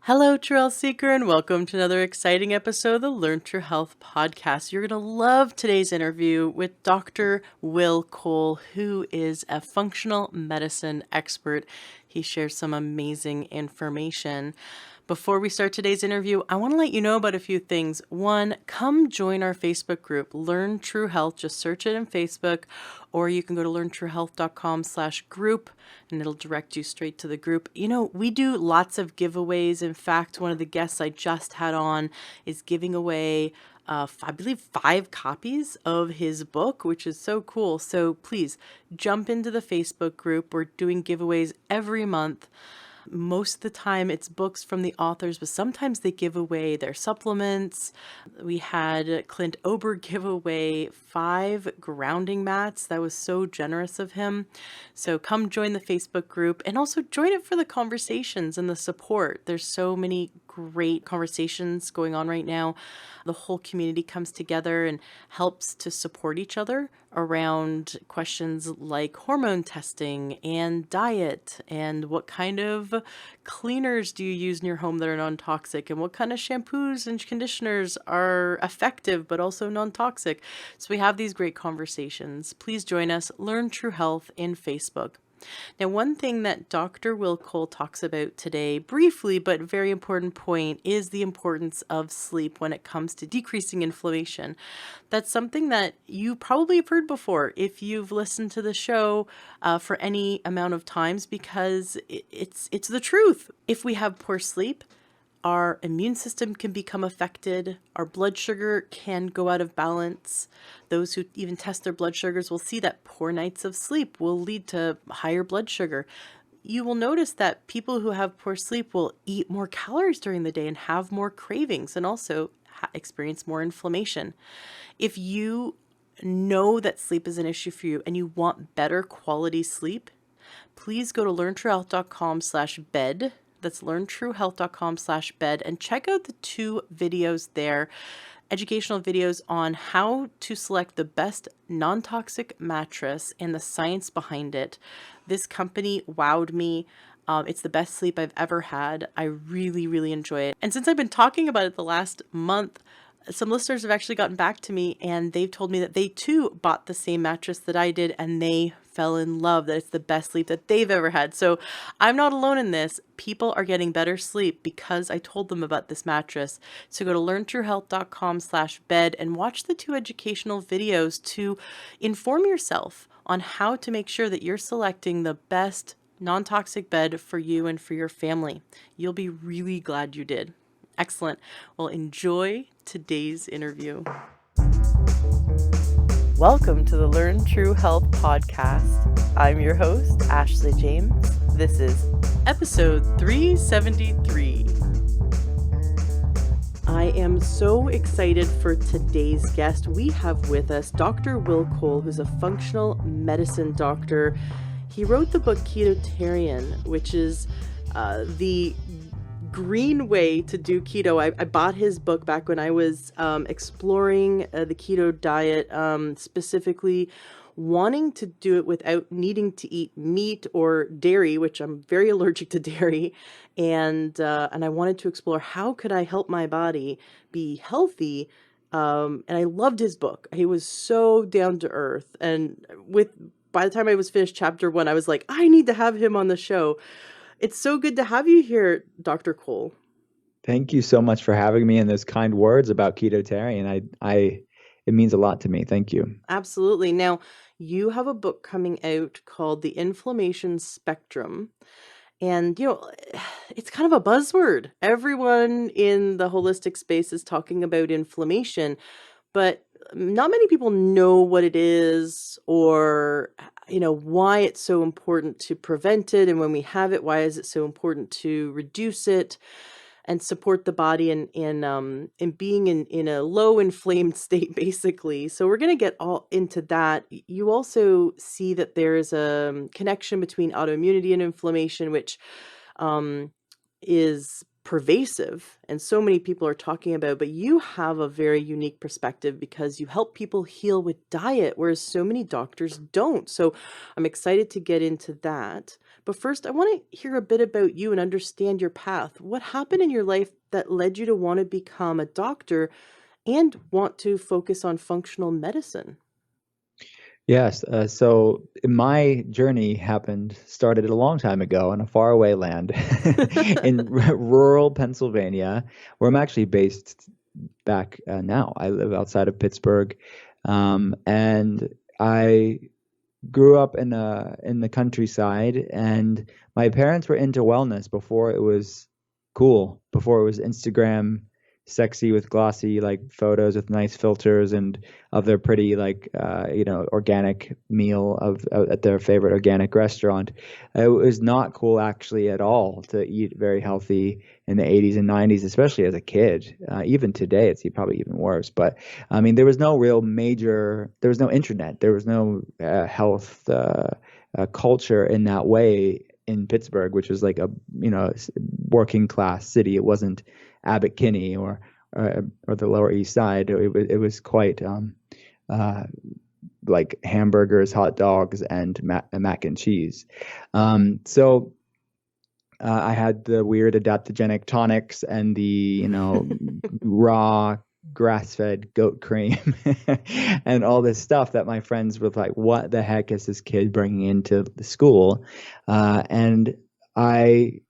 Hello, Trail Seeker, and welcome to another exciting episode of the Learn True Health podcast. You're going to love today's interview with Dr. Will Cole, who is a functional medicine expert. He shares some amazing information. Before we start today's interview, I want to let you know about a few things. One, come join our Facebook group, Learn True Health. Just search it in Facebook, or you can go to learntruehealth.com/group and it'll direct you straight to the group. You know, we do lots of giveaways. In fact, one of the guests I just had on is giving away I believe 5 copies of his book, which is so cool. So please jump into the Facebook group. We're doing giveaways every month. Most of the time it's books from the authors, but sometimes they give away their supplements. We had Clint Ober give away 5 grounding mats. That was so generous of him. So come join the Facebook group and also join it for the conversations and the support. There's so many great conversations going on right now. The whole community comes together and helps to support each other around questions like hormone testing and diet and what kind of cleaners do you use in your home that are non-toxic and what kind of shampoos and conditioners are effective but also non-toxic. So we have these great conversations. Please join us, Learn True Health in Facebook. Now, one thing that Dr. Will Cole talks about today, briefly but very important point, is the importance of sleep when it comes to decreasing inflammation. That's something that you probably have heard before if you've listened to the show for any amount of times, because it's the truth. If we have poor sleep, our immune system can become affected. Our blood sugar can go out of balance. Those who even test their blood sugars will see that poor nights of sleep will lead to higher blood sugar. You will notice that people who have poor sleep will eat more calories during the day and have more cravings and also experience more inflammation. If you know that sleep is an issue for you and you want better quality sleep, please go to learntruehealth.com/bed. That's learntruehealth.com/bed and check out the 2 videos there, educational videos on how to select the best non-toxic mattress and the science behind it. This company wowed me. It's the best sleep I've ever had. I really, really enjoy it. And since I've been talking about it the last month, some listeners have actually gotten back to me and they've told me that they too bought the same mattress that I did and they fell in love, that it's the best sleep that they've ever had. So I'm not alone in this. People are getting better sleep because I told them about this mattress. So go to learntruehealth.com/bed and watch the 2 educational videos to inform yourself on how to make sure that you're selecting the best non-toxic bed for you and for your family. You'll be really glad you did. Excellent. Well, enjoy today's interview. Welcome to the Learn True Health podcast. I'm your host, Ashley James. This is episode 373. I am so excited for today's guest. We have with us Dr. Will Cole, who's a functional medicine doctor. He wrote the book Ketotarian, which is the green way to do keto. I bought his book back when I was exploring the keto diet, specifically wanting to do it without needing to eat meat or dairy, which I'm very allergic to dairy, and I wanted to explore how could I help my body be healthy. And I loved his book. He was so down to earth, and by the time I was finished chapter 1, I was like, I need to have him on the show. It's so good to have you here, Dr. Cole. Thank you so much for having me and those kind words about Ketotarian. It means a lot to me. Thank you. Absolutely. Now, you have a book coming out called The Inflammation Spectrum. And, it's kind of a buzzword. Everyone in the holistic space is talking about inflammation, but not many people know what it is or, why it's so important to prevent it. And when we have it, why is it so important to reduce it and support the body in being in a low inflamed state, basically. So we're going to get all into that. You also see that there is a connection between autoimmunity and inflammation, which is pervasive and so many people are talking about, but you have a very unique perspective because you help people heal with diet, whereas so many doctors don't. So I'm excited to get into that. But first, I want to hear a bit about you and understand your path. What happened in your life that led you to want to become a doctor and want to focus on functional medicine? Yes. So my journey started a long time ago in a faraway land in rural Pennsylvania, where I'm actually based back now. I live outside of Pittsburgh, and I grew up in the countryside, and my parents were into wellness before it was cool, before it was Instagram sexy with glossy like photos with nice filters and of their pretty like organic meal of at their favorite organic restaurant. It was not cool actually at all to eat very healthy in the 80s and 90s, especially as a kid. Even today, it's probably even worse. But I mean, there was no real major, there was no internet, there was no health culture in that way in Pittsburgh, which was like a working class city. It wasn't Abbot Kinney or the Lower East Side. It was quite uh, like hamburgers, hot dogs, and mac and cheese. So I had the weird adaptogenic tonics and the, raw grass-fed goat cream and all this stuff that my friends were like, what the heck is this kid bringing into the school? And I,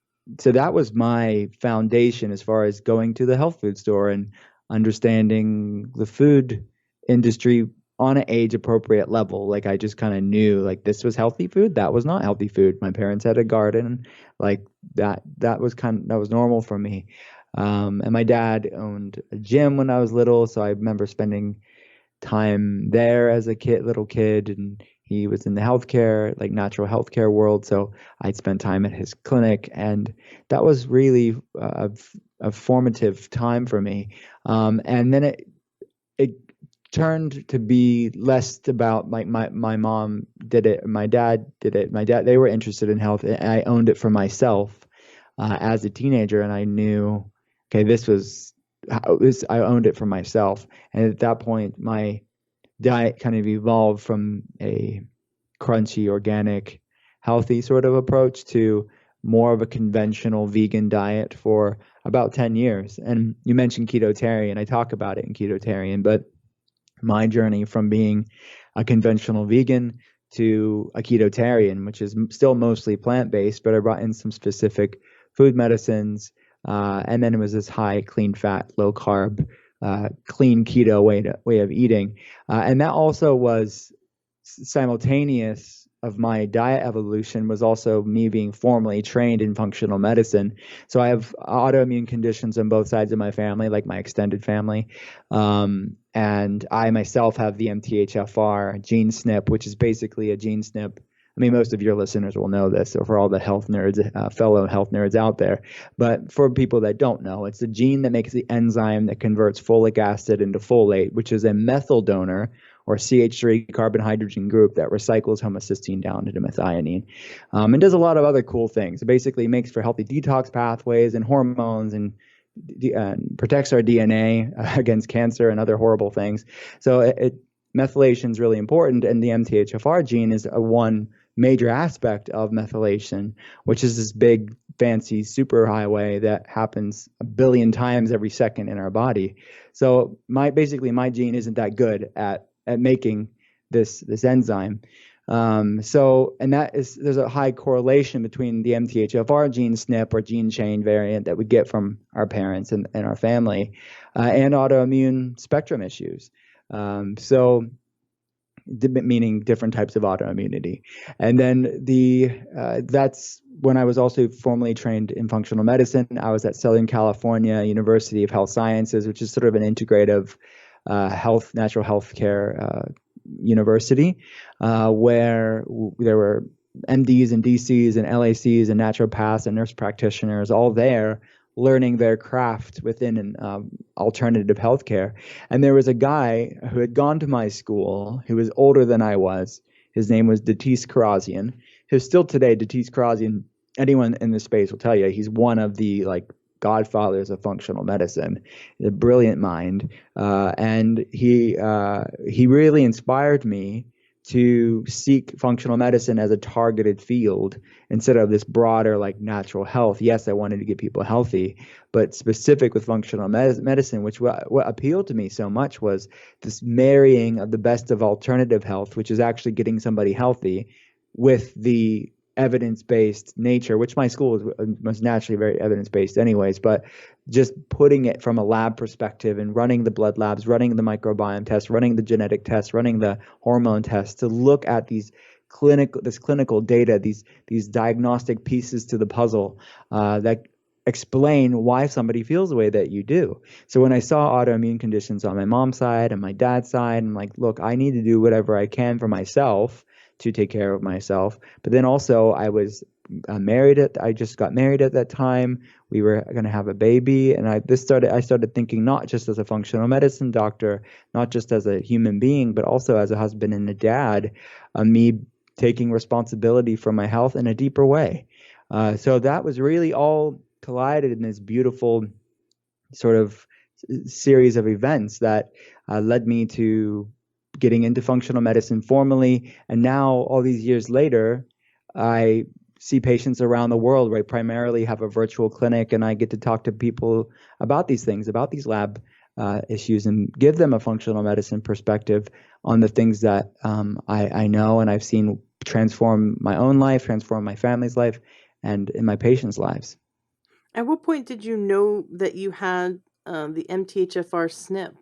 so that was my foundation as far as going to the health food store and understanding the food industry on an age appropriate level. Like I just kind of knew like this was healthy food, that was not healthy food. My parents had a garden, like that was normal for me. And my dad owned a gym when I was little, so I remember spending time there as a little kid, and he was in the healthcare, like natural healthcare world. So I'd spend time at his clinic, and that was really a formative time for me. And then it turned to be less about like my mom did it, my dad did it. They were interested in health, and I owned it for myself as a teenager, and I knew, okay, I owned it for myself. And at that point, my diet kind of evolved from a crunchy, organic, healthy sort of approach to more of a conventional vegan diet for about 10 years. And you mentioned ketotarian. I talk about it in ketotarian, but my journey from being a conventional vegan to a ketotarian, which is still mostly plant-based, but I brought in some specific food medicines, and then it was this high, clean fat, low carb, clean keto way of eating, and that also was simultaneous of my diet evolution was also me being formally trained in functional medicine. So I have autoimmune conditions on both sides of my family, like my extended family. And I myself have the MTHFR gene SNP, which is basically a gene SNP. I mean, most of your listeners will know this, so for all the health nerds, fellow health nerds out there. But for people that don't know, it's a gene that makes the enzyme that converts folic acid into folate, which is a methyl donor or CH3 carbon hydrogen group that recycles homocysteine down into methionine, and does a lot of other cool things. It basically makes for healthy detox pathways and hormones and protects our DNA against cancer and other horrible things. So methylation is really important, and the MTHFR gene is one major aspect of methylation, which is this big fancy superhighway that happens a billion times every second in our body. So my gene isn't that good at making this enzyme. And there's a high correlation between the MTHFR gene SNP or gene chain variant that we get from our parents and our family, and autoimmune spectrum issues. Meaning different types of autoimmunity. And then that's when I was also formally trained in functional medicine. I was at Southern California University of Health Sciences, which is sort of an integrative natural health care university, where there were MDs and DCs and LACs and naturopaths and nurse practitioners all there learning their craft within an alternative healthcare. And there was a guy who had gone to my school who was older than I was. His name was Datis Karazian, who's still today Datis Karazian. Anyone in this space will tell you he's one of the like godfathers of functional medicine, a brilliant mind, and he really inspired me to seek functional medicine as a targeted field instead of this broader like natural health. Yes, I wanted to get people healthy, but specific with functional medicine, which what appealed to me so much was this marrying of the best of alternative health, which is actually getting somebody healthy, with the evidence-based nature, which my school was naturally very evidence-based anyways, but just putting it from a lab perspective and running the blood labs, running the microbiome tests, running the genetic tests, running the hormone tests to look at this clinical data, these diagnostic pieces to the puzzle that explain why somebody feels the way that you do. So when I saw autoimmune conditions on my mom's side and my dad's side, I'm like, look, I need to do whatever I can for myself to take care of myself. But then also I was married I just got married at that time. We were going to have a baby, and I started thinking not just as a functional medicine doctor, not just as a human being, but also as a husband and a dad, me taking responsibility for my health in a deeper way. So that was really all collided in this beautiful sort of series of events that led me to getting into functional medicine formally. And now, all these years later, I see patients around the world, where I primarily have a virtual clinic, and I get to talk to people about these things, about these lab issues, and give them a functional medicine perspective on the things that I know and I've seen transform my own life, transform my family's life, and in my patients' lives. At what point did you know that you had the MTHFR SNP?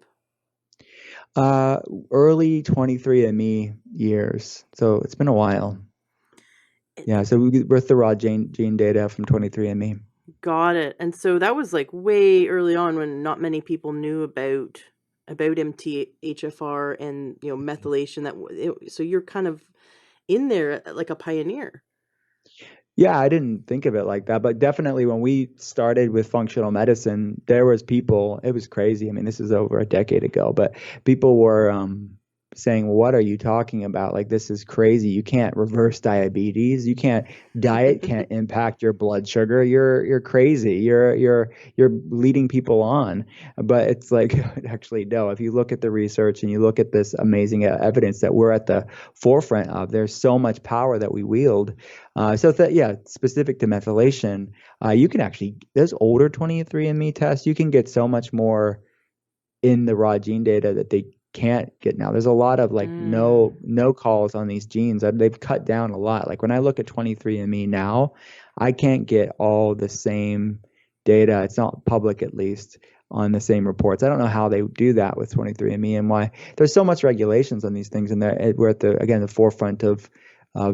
Uh, Early 23andMe years. So it's been a while. Yeah, so with the raw gene data from 23andMe. Got it. And so that was like way early on when not many people knew about MTHFR and methylation. So you're kind of in there like a pioneer. Yeah, I didn't think of it like that, but definitely when we started with functional medicine, there was people, it was crazy. I mean, this is over a decade ago, but people were saying, "What are you talking about? Like, this is crazy. You can't reverse diabetes. You can't diet can't impact your blood sugar. You're crazy. You're leading people on." But it's like actually no. If you look at the research and you look at this amazing evidence that we're at the forefront of, there's so much power that we wield. So that yeah, specific to methylation, you can actually those older 23andMe tests, you can get so much more in the raw gene data that they can't get now. There's a lot of like no calls on these genes. They've cut down a lot. Like when I look at 23andMe now, I can't get all the same data. It's not public, at least, on the same reports. I don't know how they do that with 23andMe and why there's so much regulations on these things, and we're at the forefront of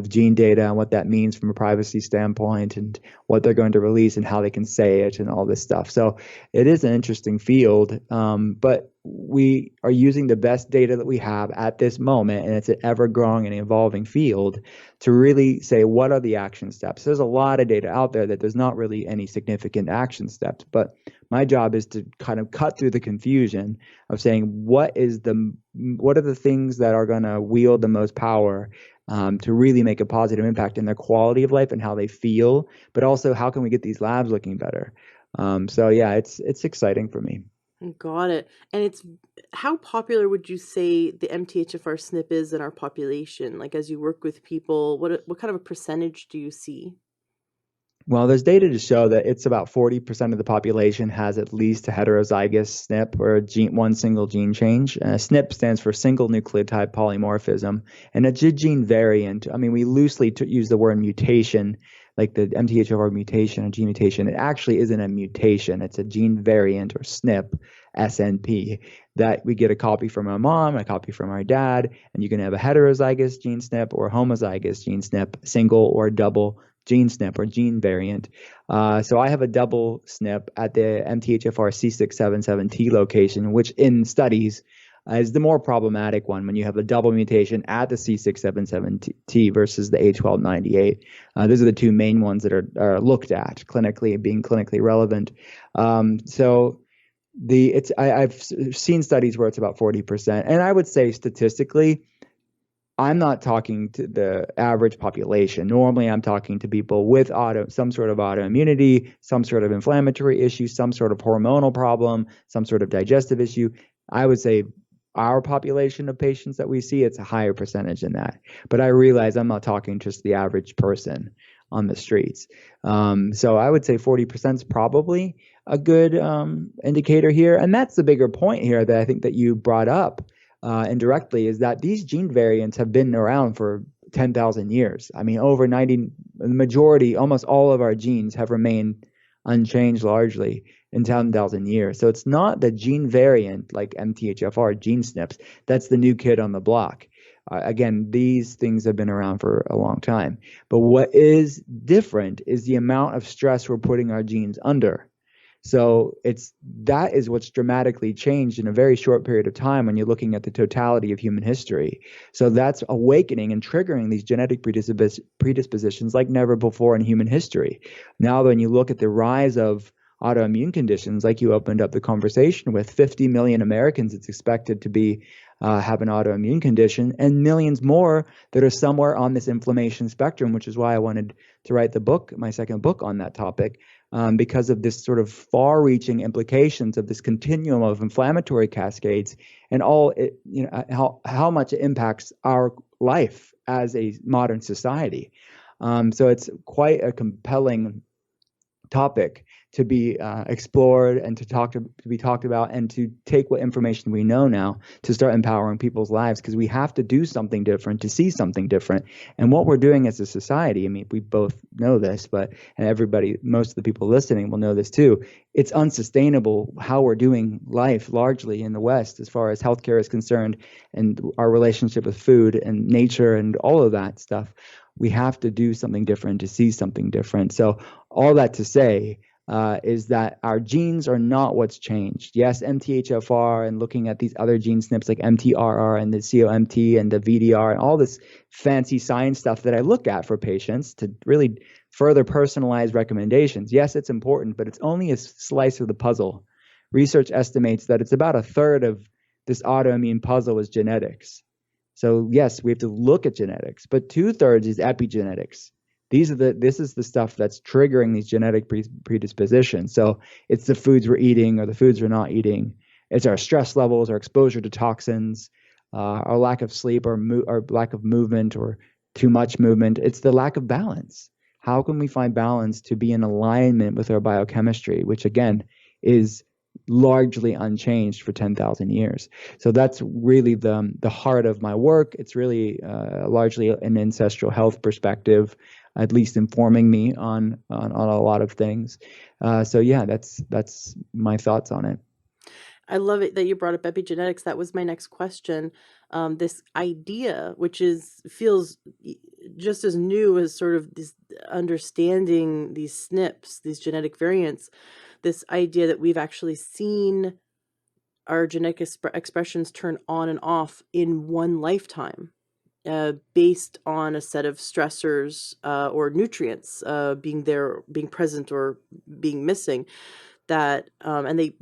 gene data and what that means from a privacy standpoint, and what they're going to release and how they can say it and all this stuff. So it is an interesting field, but we are using the best data that we have at this moment, and it's an ever-growing and evolving field, to really say what are the action steps. There's a lot of data out there that there's not really any significant action steps, but my job is to kind of cut through the confusion of saying what are the things that are going to wield the most power to really make a positive impact in their quality of life and how they feel, but also how can we get these labs looking better. So yeah, it's exciting for me. Got it. And how popular would you say the MTHFR SNP is in our population? Like as you work with people, what kind of a percentage do you see? Well, there's data to show that it's about 40% of the population has at least a heterozygous SNP, or one single gene change. SNP stands for single nucleotide polymorphism, and a gene variant. I mean, we loosely use the word mutation, like the MTHFR mutation, a gene mutation. It actually isn't a mutation. It's a gene variant, or SNP, SNP, that we get a copy from our mom, a copy from our dad, and you can have a heterozygous gene SNP or a homozygous gene SNP, single or double gene SNP or gene variant. So I have a double SNP at the MTHFR C677T location, which in studies is the more problematic one when you have a double mutation at the C677T versus the A1298. Those are the two main ones that are looked at clinically, being clinically relevant. I've seen studies where it's about 40%, and I would say statistically, I'm not talking to the average population. Normally, I'm talking to people with some sort of autoimmunity, some sort of inflammatory issue, some sort of hormonal problem, some sort of digestive issue. I would say our population of patients that we see, it's a higher percentage than that. But I realize I'm not talking just the average person on the streets. So I would say 40% is probably a good indicator here. And that's the bigger point here that I think that you brought up indirectly, is that these gene variants have been around for 10,000 years. I mean, over 90, the majority, almost all of our genes have remained unchanged largely in 10,000 years. So it's not the gene variant like MTHFR, gene SNPs, that's the new kid on the block. Again, these things have been around for a long time. But what is different is the amount of stress we're putting our genes under. So that is what's dramatically changed in a very short period of time when you're looking at the totality of human history. So that's awakening and triggering these genetic predispositions like never before in human history. Now, when you look at the rise of autoimmune conditions, like you opened up the conversation with, 50 million Americans, it's expected to be have an autoimmune condition, and millions more that are somewhere on this inflammation spectrum, which is why I wanted to write the book, my second book on that topic, because of this sort of far-reaching implications of this continuum of inflammatory cascades and how much it impacts our life as a modern society. So it's quite a compelling topic to be explored and to be talked about, and to take what information we know now to start empowering people's lives, because we have to do something different to see something different. And what we're doing as a society, I mean, we both know this, and everybody, most of the people listening will know this too. It's unsustainable how we're doing life largely in the West as far as healthcare is concerned, and our relationship with food and nature and all of that stuff. We have to do something different to see something different. So all that to say is that our genes are not what's changed. Yes, MTHFR and looking at these other gene SNPs like MTRR and the COMT and the VDR and all this fancy science stuff that I look at for patients to really further personalize recommendations. Yes, it's important, but it's only a slice of the puzzle. Research estimates that it's about a third of this autoimmune puzzle is genetics. So yes, we have to look at genetics, but 2/3 is epigenetics. This is the stuff that's triggering these genetic predispositions. So it's the foods we're eating or the foods we're not eating. It's our stress levels, our exposure to toxins, our lack of sleep, or lack of movement, or too much movement. It's the lack of balance. How can we find balance to be in alignment with our biochemistry, which again is largely unchanged for 10,000 years. So that's really the heart of my work. It's really largely an ancestral health perspective, at least informing me on a lot of things. So yeah, that's my thoughts on it. I love it that you brought up epigenetics. That was my next question. This idea, which feels just as new as sort of this understanding these SNPs, these genetic variants, this idea that we've actually seen our genetic expressions turn on and off in one lifetime, based on a set of stressors or nutrients being present or being missing. That and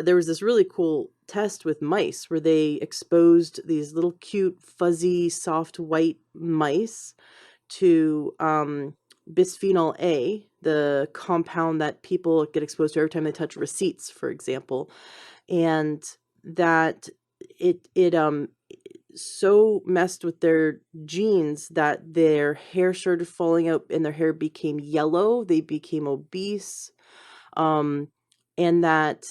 there was this really cool test with mice where they exposed these little cute fuzzy soft white mice to bisphenol A, the compound that people get exposed to every time they touch receipts, for example, and that it so messed with their genes that their hair started falling out and their hair became yellow, they became obese, and that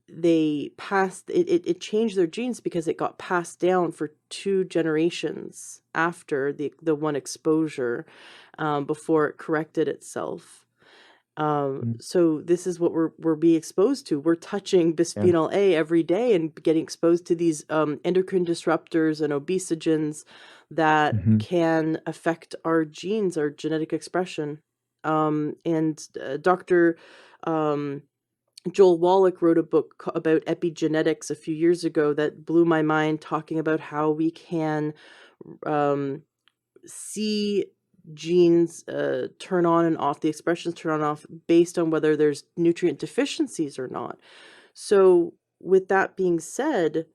it changed their genes because it got passed down for 2 generations after the one exposure, before it corrected itself. So this is what we're being exposed to. We're touching Yeah. bisphenol A every day and getting exposed to these endocrine disruptors and obesogens that Mm-hmm. can affect our genes, our genetic expression. And Dr. Joel Wallach wrote a book about epigenetics a few years ago that blew my mind, talking about how we can see genes turn on and off, the expressions turn on and off based on whether there's nutrient deficiencies or not. So with that being said,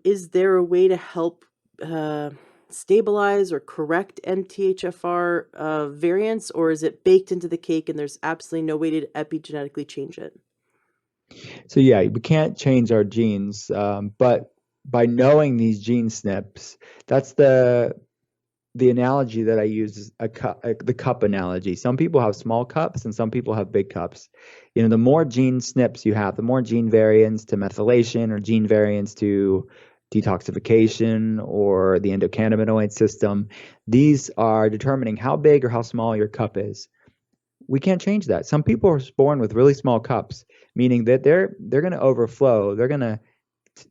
is there a way to help stabilize or correct MTHFR variants, or is it baked into the cake and there's absolutely no way to epigenetically change it? So yeah, we can't change our genes, but by knowing these gene SNPs, that's the analogy that I use is the cup analogy. Some people have small cups and some people have big cups. You know, the more gene SNPs you have, the more gene variants to methylation or gene variants to detoxification or the endocannabinoid system. These are determining how big or how small your cup is. We can't change that. Some people are born with really small cups, meaning that they're going to overflow.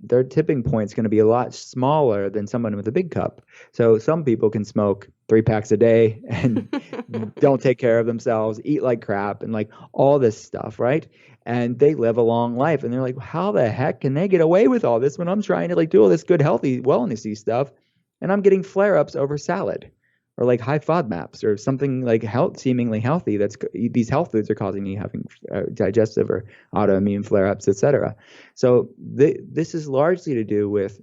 Their tipping point is going to be a lot smaller than someone with a big cup. So some people can smoke 3 packs a day and don't take care of themselves, eat like crap, and like all this stuff, right? And they live a long life, and they're like, how the heck can they get away with all this when I'm trying to like do all this good, healthy, wellnessy stuff, and I'm getting flare-ups over salad? Or like high FODMAPs or something like seemingly healthy. These health foods are causing me having digestive or autoimmune flare-ups, etc. So this is largely to do with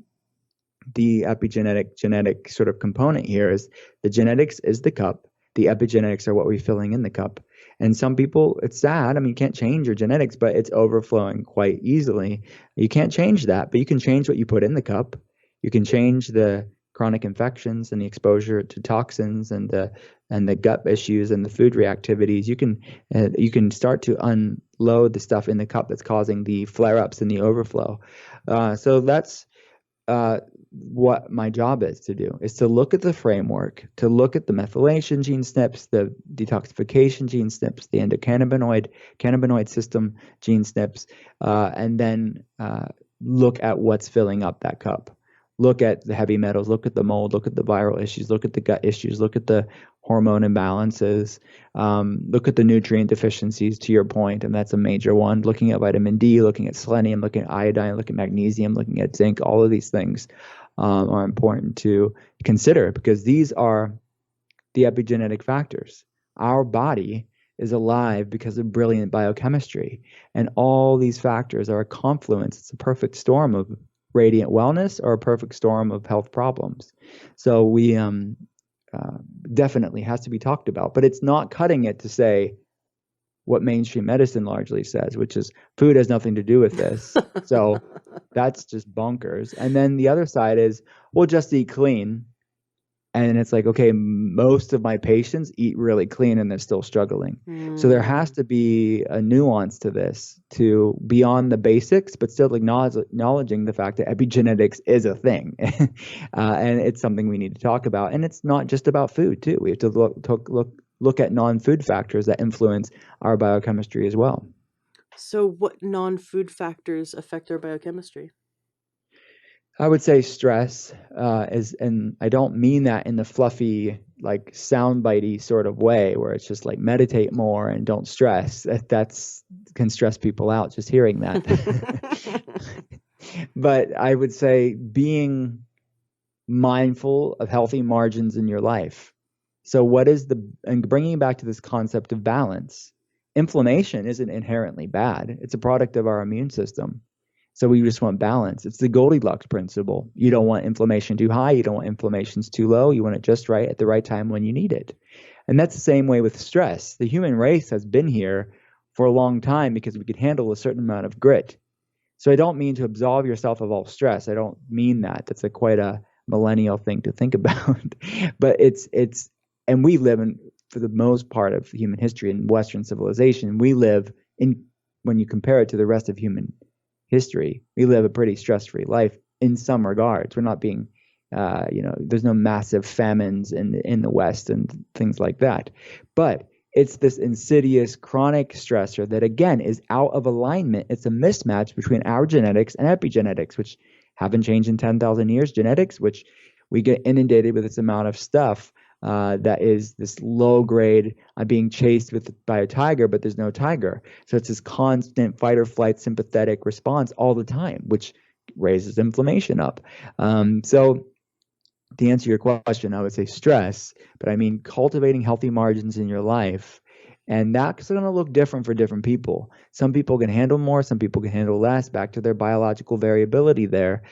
the genetic sort of component here. Is the genetics is the cup, the epigenetics are what we're filling in the cup. And some people, it's sad. I mean, you can't change your genetics, but it's overflowing quite easily. You can't change that, but you can change what you put in the cup. You can change the chronic infections and the exposure to toxins and the gut issues and the food reactivities. You can start to unload the stuff in the cup that's causing the flare-ups and the overflow. So that's what my job is to do, is to look at the framework, to look at the methylation gene SNPs, the detoxification gene SNPs, the cannabinoid system gene SNPs, and then look at what's filling up that cup. Look at the heavy metals, look at the mold, look at the viral issues, look at the gut issues, look at the hormone imbalances, look at the nutrient deficiencies, to your point, and that's a major one. Looking at vitamin D, looking at selenium, looking at iodine, looking at magnesium, looking at zinc, all of these things are important to consider because these are the epigenetic factors. Our body is alive because of brilliant biochemistry, and all these factors are a confluence. It's a perfect storm of radiant wellness or a perfect storm of health problems. So we definitely has to be talked about, but it's not cutting it to say what mainstream medicine largely says, which is food has nothing to do with this. So that's just bonkers. And then the other side is, we'll just eat clean. And it's like, okay, most of my patients eat really clean and they're still struggling. So there has to be a nuance to this, to beyond the basics, but still acknowledging the fact that epigenetics is a thing. And it's something we need to talk about. And it's not just about food, too. We have to look at non-food factors that influence our biochemistry as well. So what non-food factors affect our biochemistry? I would say stress is, and I don't mean that in the fluffy, like soundbitey sort of way where it's just like meditate more and don't stress. That's can stress people out just hearing that. But I would say being mindful of healthy margins in your life. So and bringing back to this concept of balance, inflammation isn't inherently bad. It's a product of our immune system. So we just want balance. It's the Goldilocks principle. You don't want inflammation too high. You don't want inflammation too low. You want it just right at the right time when you need it. And that's the same way with stress. The human race has been here for a long time because we could handle a certain amount of grit. So I don't mean to absolve yourself of all stress. I don't mean that. That's quite a millennial thing to think about. But and we live in, for the most part of human history in Western civilization, we live in, when you compare it to the rest of human history, we live a pretty stress-free life in some regards. We're not being, there's no massive famines in the West and things like that. But it's this insidious chronic stressor that, again, is out of alignment. It's a mismatch between our genetics and epigenetics, which haven't changed in 10,000 years. Genetics, which we get inundated with this amount of stuff that is this low grade. I'm being chased by a tiger, but there's no tiger. So it's this constant fight or flight sympathetic response all the time, which raises inflammation up. So to answer your question, I would say stress, but I mean cultivating healthy margins in your life. And that's going to look different for different people. Some people can handle more, some people can handle less, back to their biological variability there.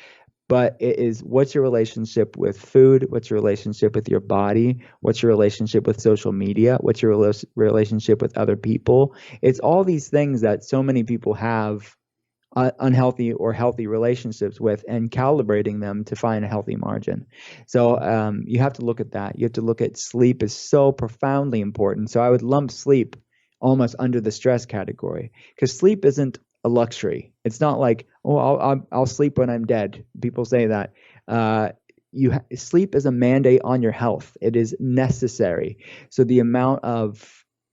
But it is, what's your relationship with food? What's your relationship with your body? What's your relationship with social media? What's your relationship with other people? It's all these things that so many people have unhealthy or healthy relationships with, and calibrating them to find a healthy margin. So you have to look at that. You have to look at sleep is so profoundly important. So I would lump sleep almost under the stress category, because sleep isn't a luxury. It's not like, oh, I'll sleep when I'm dead. People say that. Sleep is a mandate on your health. It is necessary. So the amount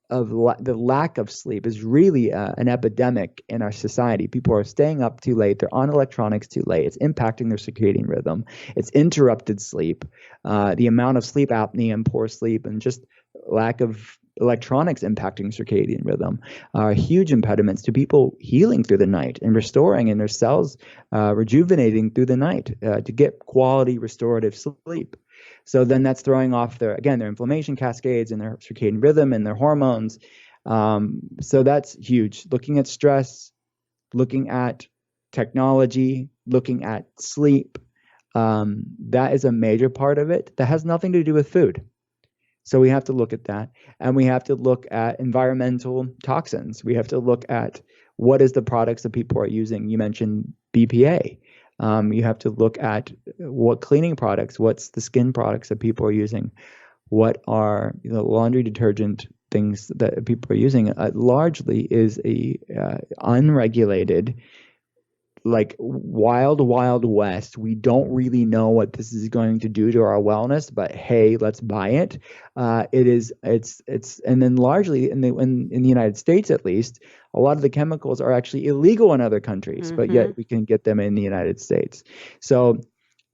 the lack of sleep is really an epidemic in our society. People are staying up too late. They're on electronics too late. It's impacting their circadian rhythm. It's interrupted sleep. The amount of sleep apnea and poor sleep and just lack of electronics impacting circadian rhythm are huge impediments to people healing through the night and restoring, and their cells rejuvenating through the night to get quality restorative sleep. So then that's throwing off their inflammation cascades and their circadian rhythm and their hormones. So that's huge. Looking at stress, looking at technology, looking at sleep, that is a major part of it. That has nothing to do with food. So we have to look at that, and we have to look at environmental toxins. We have to look at what is the products that people are using. You mentioned BPA. You have to look at what cleaning products, what's the skin products that people are using, what are laundry detergent things that people are using. Largely is a unregulated, like wild west. We don't really know what this is going to do to our wellness, but hey, let's buy it. And then largely in the United States, at least, a lot of the chemicals are actually illegal in other countries, but yet we can get them in the United States. So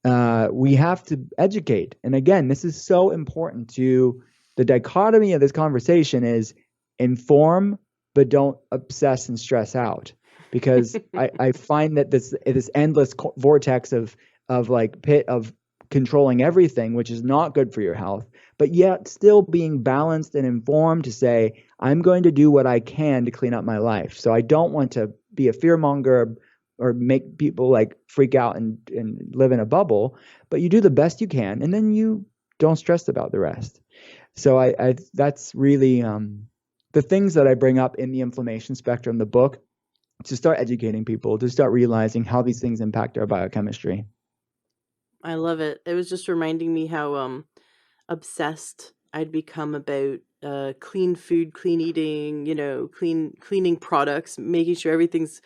we have to educate. And again, this is so important. To the dichotomy of this conversation is inform, but don't obsess and stress out. Because I find that this endless vortex of like pit of controlling everything, which is not good for your health, but yet still being balanced and informed to say, I'm going to do what I can to clean up my life. So I don't want to be a fearmonger or make people like freak out and live in a bubble, but you do the best you can, and then you don't stress about the rest. So I that's really the things that I bring up in the inflammation spectrum, the book, to start educating people, to start realizing how these things impact our biochemistry. I love it. It was just reminding me how obsessed I'd become about clean food, clean eating, cleaning products, making sure everything's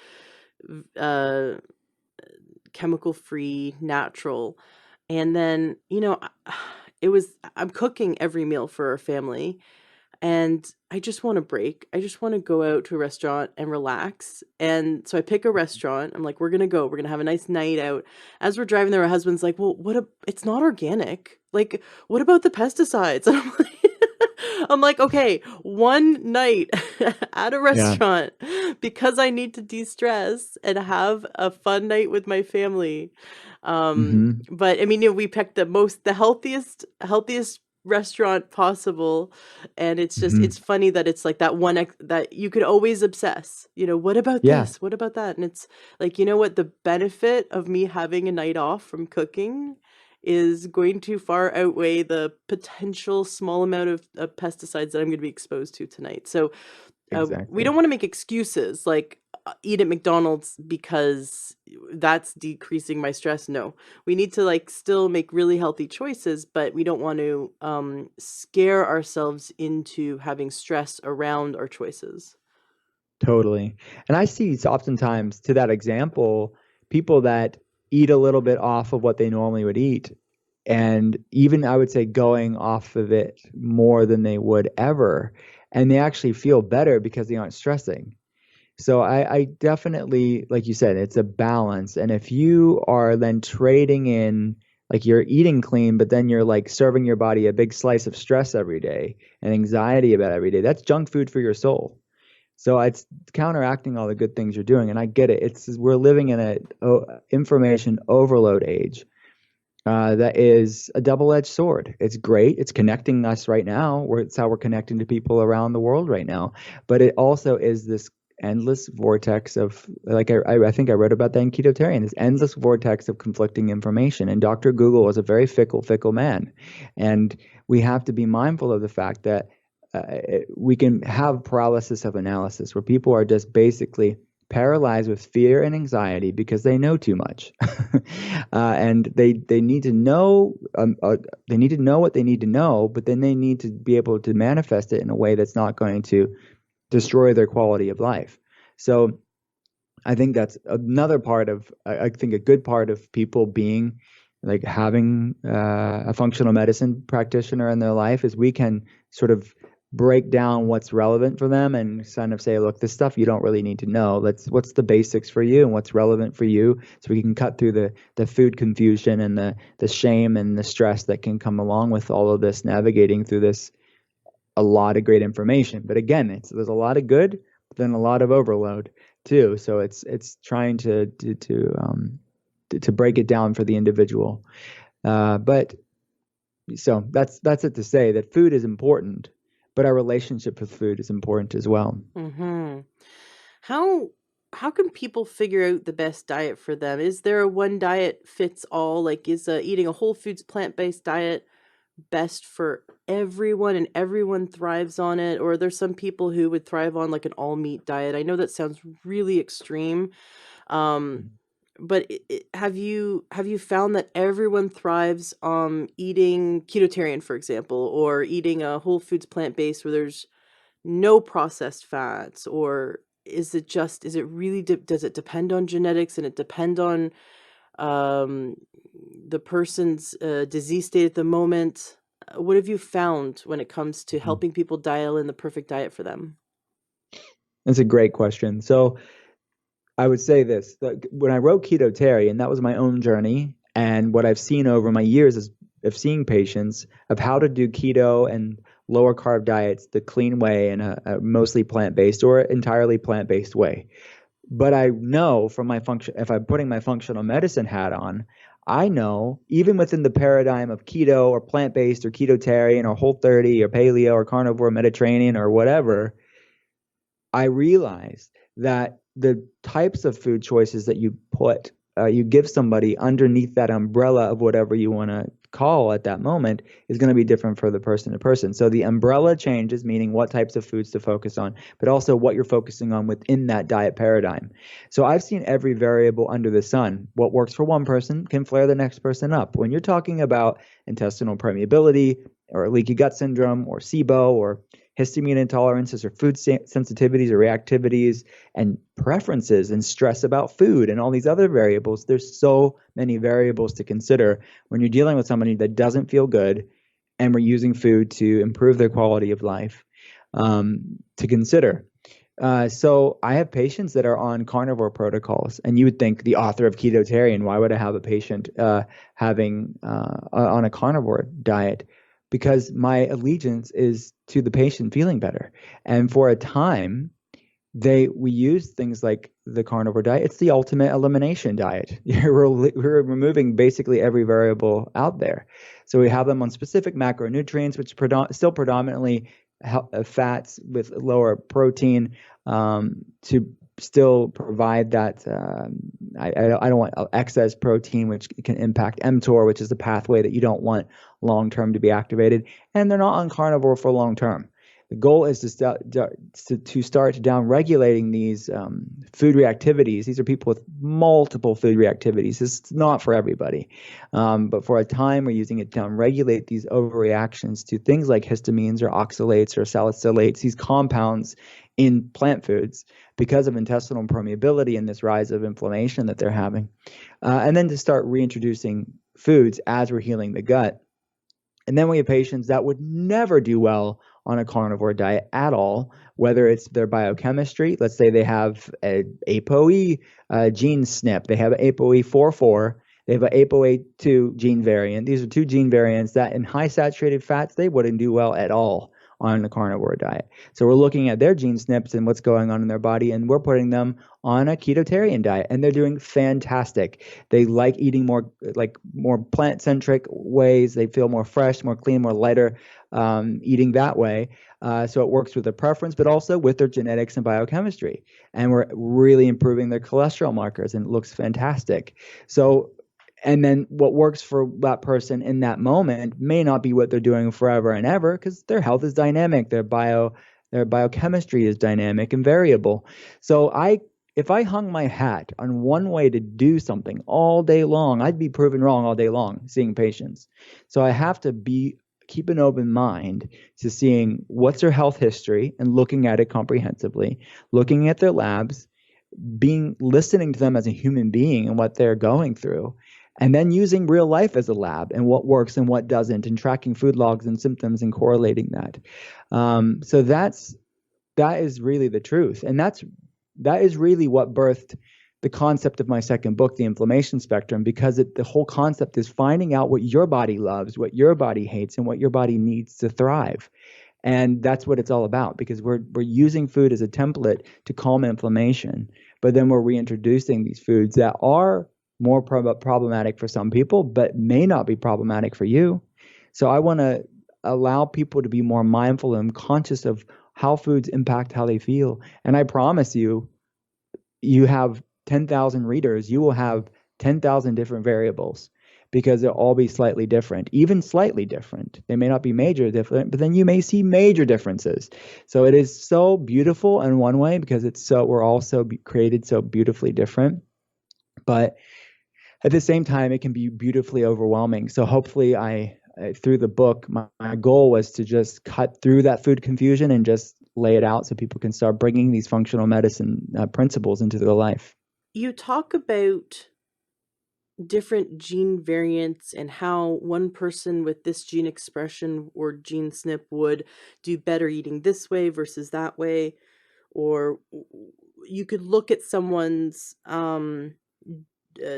uh, chemical free, natural. And then, I'm cooking every meal for our family, and I just want a break. I just want to go out to a restaurant and relax. And so I pick a restaurant. I'm like, we're going to go. We're going to have a nice night out. As we're driving there, my husband's like, well, it's not organic. Like, what about the pesticides? And I'm like, okay, one night at a Yeah. restaurant because I need to de-stress and have a fun night with my family. Mm-hmm. But I mean, we picked the healthiest restaurant possible, and it's just Mm-hmm. it's funny that it's like that that you could always obsess, what about Yeah, this, what about that, and it's like, what, the benefit of me having a night off from cooking is going to far outweigh the potential small amount of pesticides that I'm going to be exposed to tonight. So we don't exactly. want to make excuses like eat at McDonald's because that's decreasing my stress. No, we need to like still make really healthy choices, but we don't want to scare ourselves into having stress around our choices. Totally. And I see oftentimes, to that example, people that eat a little bit off of what they normally would eat. And even I would say going off of it more than they would ever. And they actually feel better because they aren't stressing. So I definitely, like you said, it's a balance. And if you are then trading in, like you're eating clean, but then you're like serving your body a big slice of stress every day and anxiety about every day, that's junk food for your soul. So it's counteracting all the good things you're doing. And I get it. We're living in a information overload age. That is a double-edged sword. It's great. It's connecting us right now. It's how we're connecting to people around the world right now. But it also is this endless vortex of, like I think I wrote about that in Ketotarian, this endless vortex of conflicting information. And Dr. Google was a very fickle man. And we have to be mindful of the fact that we can have paralysis of analysis where people are just basically paralyzed with fear and anxiety because they know too much, and they need to know they need to know what they need to know, but then they need to be able to manifest it in a way that's not going to destroy their quality of life. So I think that's another part of, I think a good part of people being like having a functional medicine practitioner in their life is we can sort of break down what's relevant for them and kind of say, look, this stuff you don't really need to know. What's the basics for you and what's relevant for you, so we can cut through the food confusion and the shame and the stress that can come along with all of this, navigating through this a lot of great information. But again, there's a lot of good, but then a lot of overload too. So it's trying to break it down for the individual. But so that's it to say that food is important, but our relationship with food is important as well. Mm-hmm. How how can people figure out the best diet for them? Is there a one diet fits all? Like, is eating a whole foods plant-based diet best for everyone and everyone thrives on it? Or are there some people who would thrive on like an all meat diet? I know that sounds really extreme. Um, but have you found that everyone thrives eating ketotarian, for example, or eating a whole foods plant-based where there's no processed fats? Or is it really does it depend on genetics, and it depend on um the person's disease state at the moment? What have you found when it comes to Mhm. helping people dial in the perfect diet for them? That's a great question. So I would say this, that when I wrote Ketotarian, that was my own journey. And what I've seen over my years is of seeing patients of how to do keto and lower carb diets the clean way in a mostly plant-based or entirely plant-based way. But I know from my function, if I'm putting my functional medicine hat on, I know even within the paradigm of keto or plant-based or ketotarian or whole 30 or paleo or carnivore Mediterranean or whatever, I realized that the types of food choices that you give somebody underneath that umbrella of whatever you want to call at that moment is going to be different for the person to person. So the umbrella changes, meaning what types of foods to focus on, but also what you're focusing on within that diet paradigm. So I've seen every variable under the sun. What works for one person can flare the next person up. When you're talking about intestinal permeability or leaky gut syndrome or SIBO or histamine intolerances or food sensitivities or reactivities and preferences and stress about food and all these other variables. There's so many variables to consider when you're dealing with somebody that doesn't feel good and we're using food to improve their quality of life, to consider. So I have patients that are on carnivore protocols, and you would think the author of Ketotarian, why would I have a patient having on a carnivore diet? Because my allegiance is to the patient feeling better. And for a time, we use things like the carnivore diet. It's the ultimate elimination diet. We're removing basically every variable out there. So we have them on specific macronutrients, which still predominantly fats with lower protein, to still provide that. I don't want excess protein, which can impact mTOR, which is the pathway that you don't want long term to be activated. And they're not on carnivore for long term. The goal is to start down regulating these food reactivities. These are people with multiple food reactivities. This is not for everybody. But for a time, we're using it to down regulate these overreactions to things like histamines or oxalates or salicylates, these compounds in plant foods because of intestinal permeability and this rise of inflammation that they're having. And then to start reintroducing foods as we're healing the gut. And then we have patients that would never do well on a carnivore diet at all, whether it's their biochemistry. Let's say they have a ApoE gene SNP. They have an ApoE44. They have an ApoE2 gene variant. These are two gene variants that in high saturated fats, they wouldn't do well at all on a carnivore diet. So we're looking at their gene SNPs and what's going on in their body, and we're putting them on a ketotarian diet, and they're doing fantastic. They like eating more plant-centric ways. They feel more fresh, more clean, more lighter, eating that way. So it works with their preference, but also with their genetics and biochemistry. And we're really improving their cholesterol markers, and it looks fantastic. So, and then what works for that person in that moment may not be what they're doing forever and ever, because their health is dynamic, their biochemistry is dynamic and variable. So if I hung my hat on one way to do something all day long, I'd be proven wrong all day long seeing patients. So I have to keep an open mind to seeing what's their health history and looking at it comprehensively, looking at their labs, listening to them as a human being and what they're going through, and then using real life as a lab and what works and what doesn't, and tracking food logs and symptoms and correlating that. So that is really the truth, and that is really what birthed the concept of my second book, The Inflammation Spectrum, because the whole concept is finding out what your body loves, what your body hates, and what your body needs to thrive. And that's what it's all about, because we're using food as a template to calm inflammation, but then we're reintroducing these foods that are more problematic for some people, but may not be problematic for you. So I want to allow people to be more mindful and conscious of how foods impact how they feel. And I promise you, you have 10,000 readers, you will have 10,000 different variables, because they'll all be slightly different, even slightly different. They may not be major different, but then you may see major differences. So it is so beautiful in one way, because we're all so created so beautifully different. But at the same time, it can be beautifully overwhelming. So hopefully through the book, my goal was to just cut through that food confusion and just lay it out so people can start bringing these functional medicine principles into their life. You talk about different gene variants and how one person with this gene expression or gene SNP would do better eating this way versus that way. Or you could look at someone's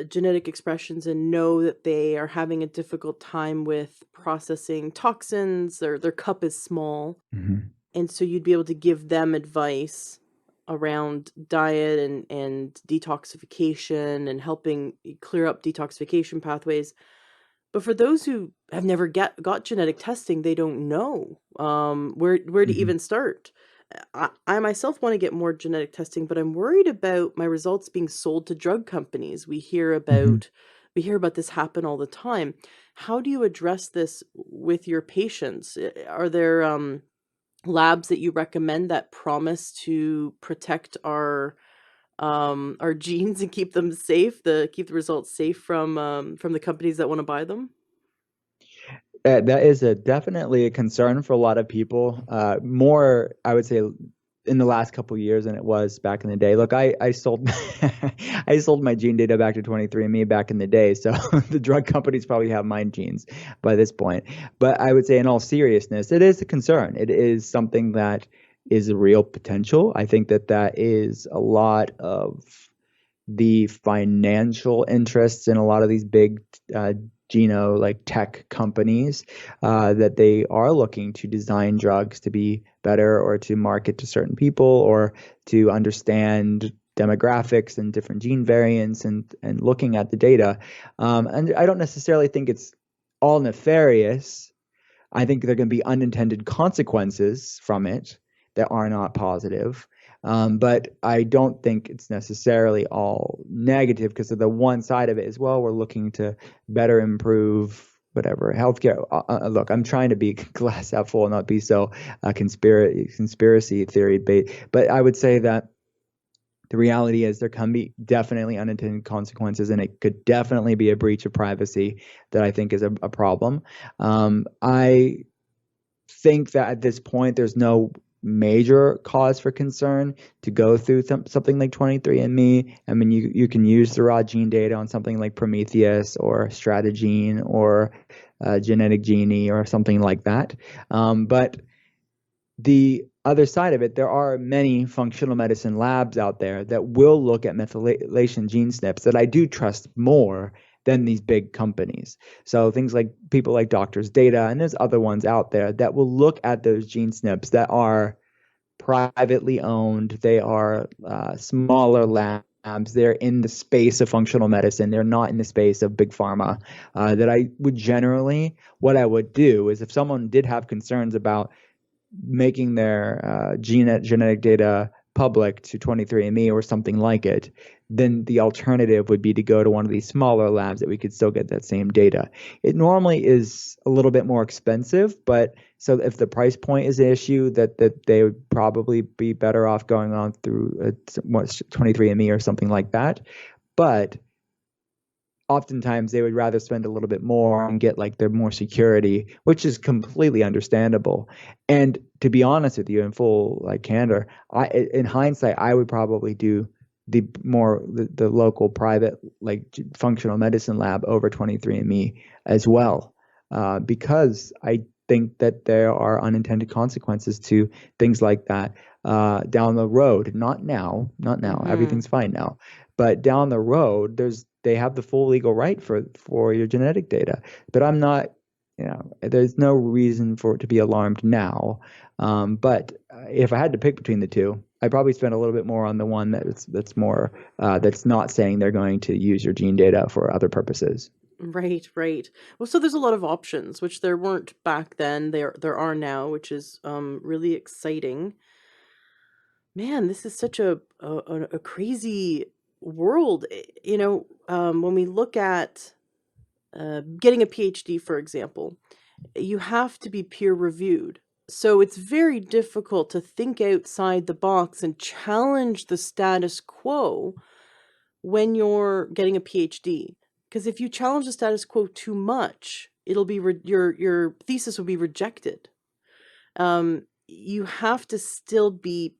genetic expressions and know that they are having a difficult time with processing toxins, or their cup is small. Mm-hmm. And so you'd be able to give them advice around diet and detoxification and helping clear up detoxification pathways. But for those who have never got genetic testing, they don't know where to Mm-hmm. even start. I myself want to get more genetic testing, but I'm worried about my results being sold to drug companies. We hear about this happen all the time. How do you address this with your patients? Are there labs that you recommend that promise to protect our genes and keep them safe, keep the results safe from the companies that want to buy them? That is definitely a concern for a lot of people. More, I would say, in the last couple of years than it was back in the day. Look, I sold I sold my gene data back to 23andMe back in the day, so the drug companies probably have my genes by this point. But I would say, in all seriousness, it is a concern. It is something that is a real potential. I think that is a lot of the financial interests in a lot of these big like tech companies, that they are looking to design drugs to be better, or to market to certain people, or to understand demographics and different gene variants, and looking at the data. And I don't necessarily think it's all nefarious. I think there can be unintended consequences from it that are not positive. But I don't think it's necessarily all negative, because of the one side of it as well. We're looking to better improve whatever healthcare. Look, I'm trying to be glass half full and not be so conspiracy theory bait. But I would say that the reality is there can be definitely unintended consequences, and it could definitely be a breach of privacy that I think is a problem. I think that at this point, there's no major cause for concern to go through something like 23andMe. I mean, you can use the raw gene data on something like Prometheus or Stratagene or Genetic Genie or something like that. But the other side of it, there are many functional medicine labs out there that will look at methylation gene SNPs that I do trust more than these big companies. So things like people like Doctors Data, and there's other ones out there that will look at those gene SNPs that are privately owned. They are smaller labs. They're in the space of functional medicine. They're not in the space of big pharma. That I would generally, what I would do is, if someone did have concerns about making their genetic data public to 23andMe or something like it, then the alternative would be to go to one of these smaller labs that we could still get that same data. It normally is a little bit more expensive, but so if the price point is an issue, that they would probably be better off going on through 23andMe or something like that. But oftentimes they would rather spend a little bit more and get like their more security, which is completely understandable. And to be honest with you, in full like candor, in hindsight, I would probably do the local private like functional medicine lab over 23andMe as well, because I think that there are unintended consequences to things like that down the road. Not now, not now. Mm-hmm. Everything's fine now, but down the road, they have the full legal right for your genetic data. But I'm not, there's no reason for it to be alarmed now. But if I had to pick between the two, I'd probably spend a little bit more on the one that's more that's not saying they're going to use your gene data for other purposes. Right, right. Well, so there's a lot of options, which there weren't back then. There are now, which is really exciting. Man, this is such a crazy world. When we look at getting a PhD, for example, you have to be peer reviewed. So it's very difficult to think outside the box and challenge the status quo when you're getting a PhD. Because if you challenge the status quo too much, it'll be your thesis will be rejected. You have to still be,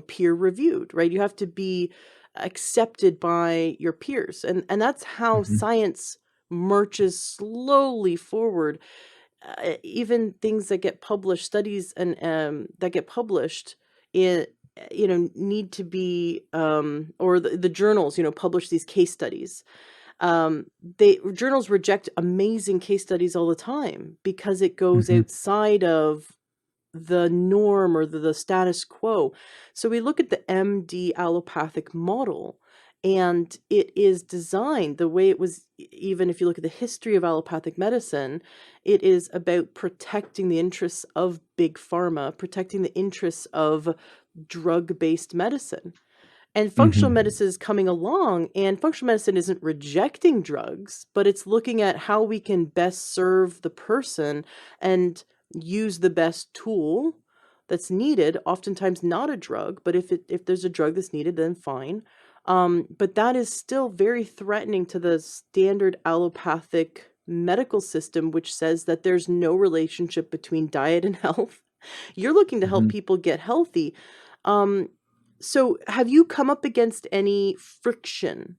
peer reviewed, right? You have to be accepted by your peers, and that's how Mm-hmm. science marches slowly forward. Even things that get published, studies and that get published, it need to be or the journals publish these case studies. They journals reject amazing case studies all the time because it goes Mm-hmm. outside of the norm or the status quo. So we look at the MD allopathic model, and it is designed the way it was. Even if you look at the history of allopathic medicine, it is about protecting the interests of big pharma, protecting the interests of drug-based medicine. And functional Mm-hmm. medicine is coming along, and functional medicine isn't rejecting drugs, but it's looking at how we can best serve the person and use the best tool that's needed. Oftentimes not a drug, but if there's a drug that's needed, then fine. But that is still very threatening to the standard allopathic medical system, which says that there's no relationship between diet and health. You're looking to help Mm-hmm. people get healthy. Um, so have you come up against any friction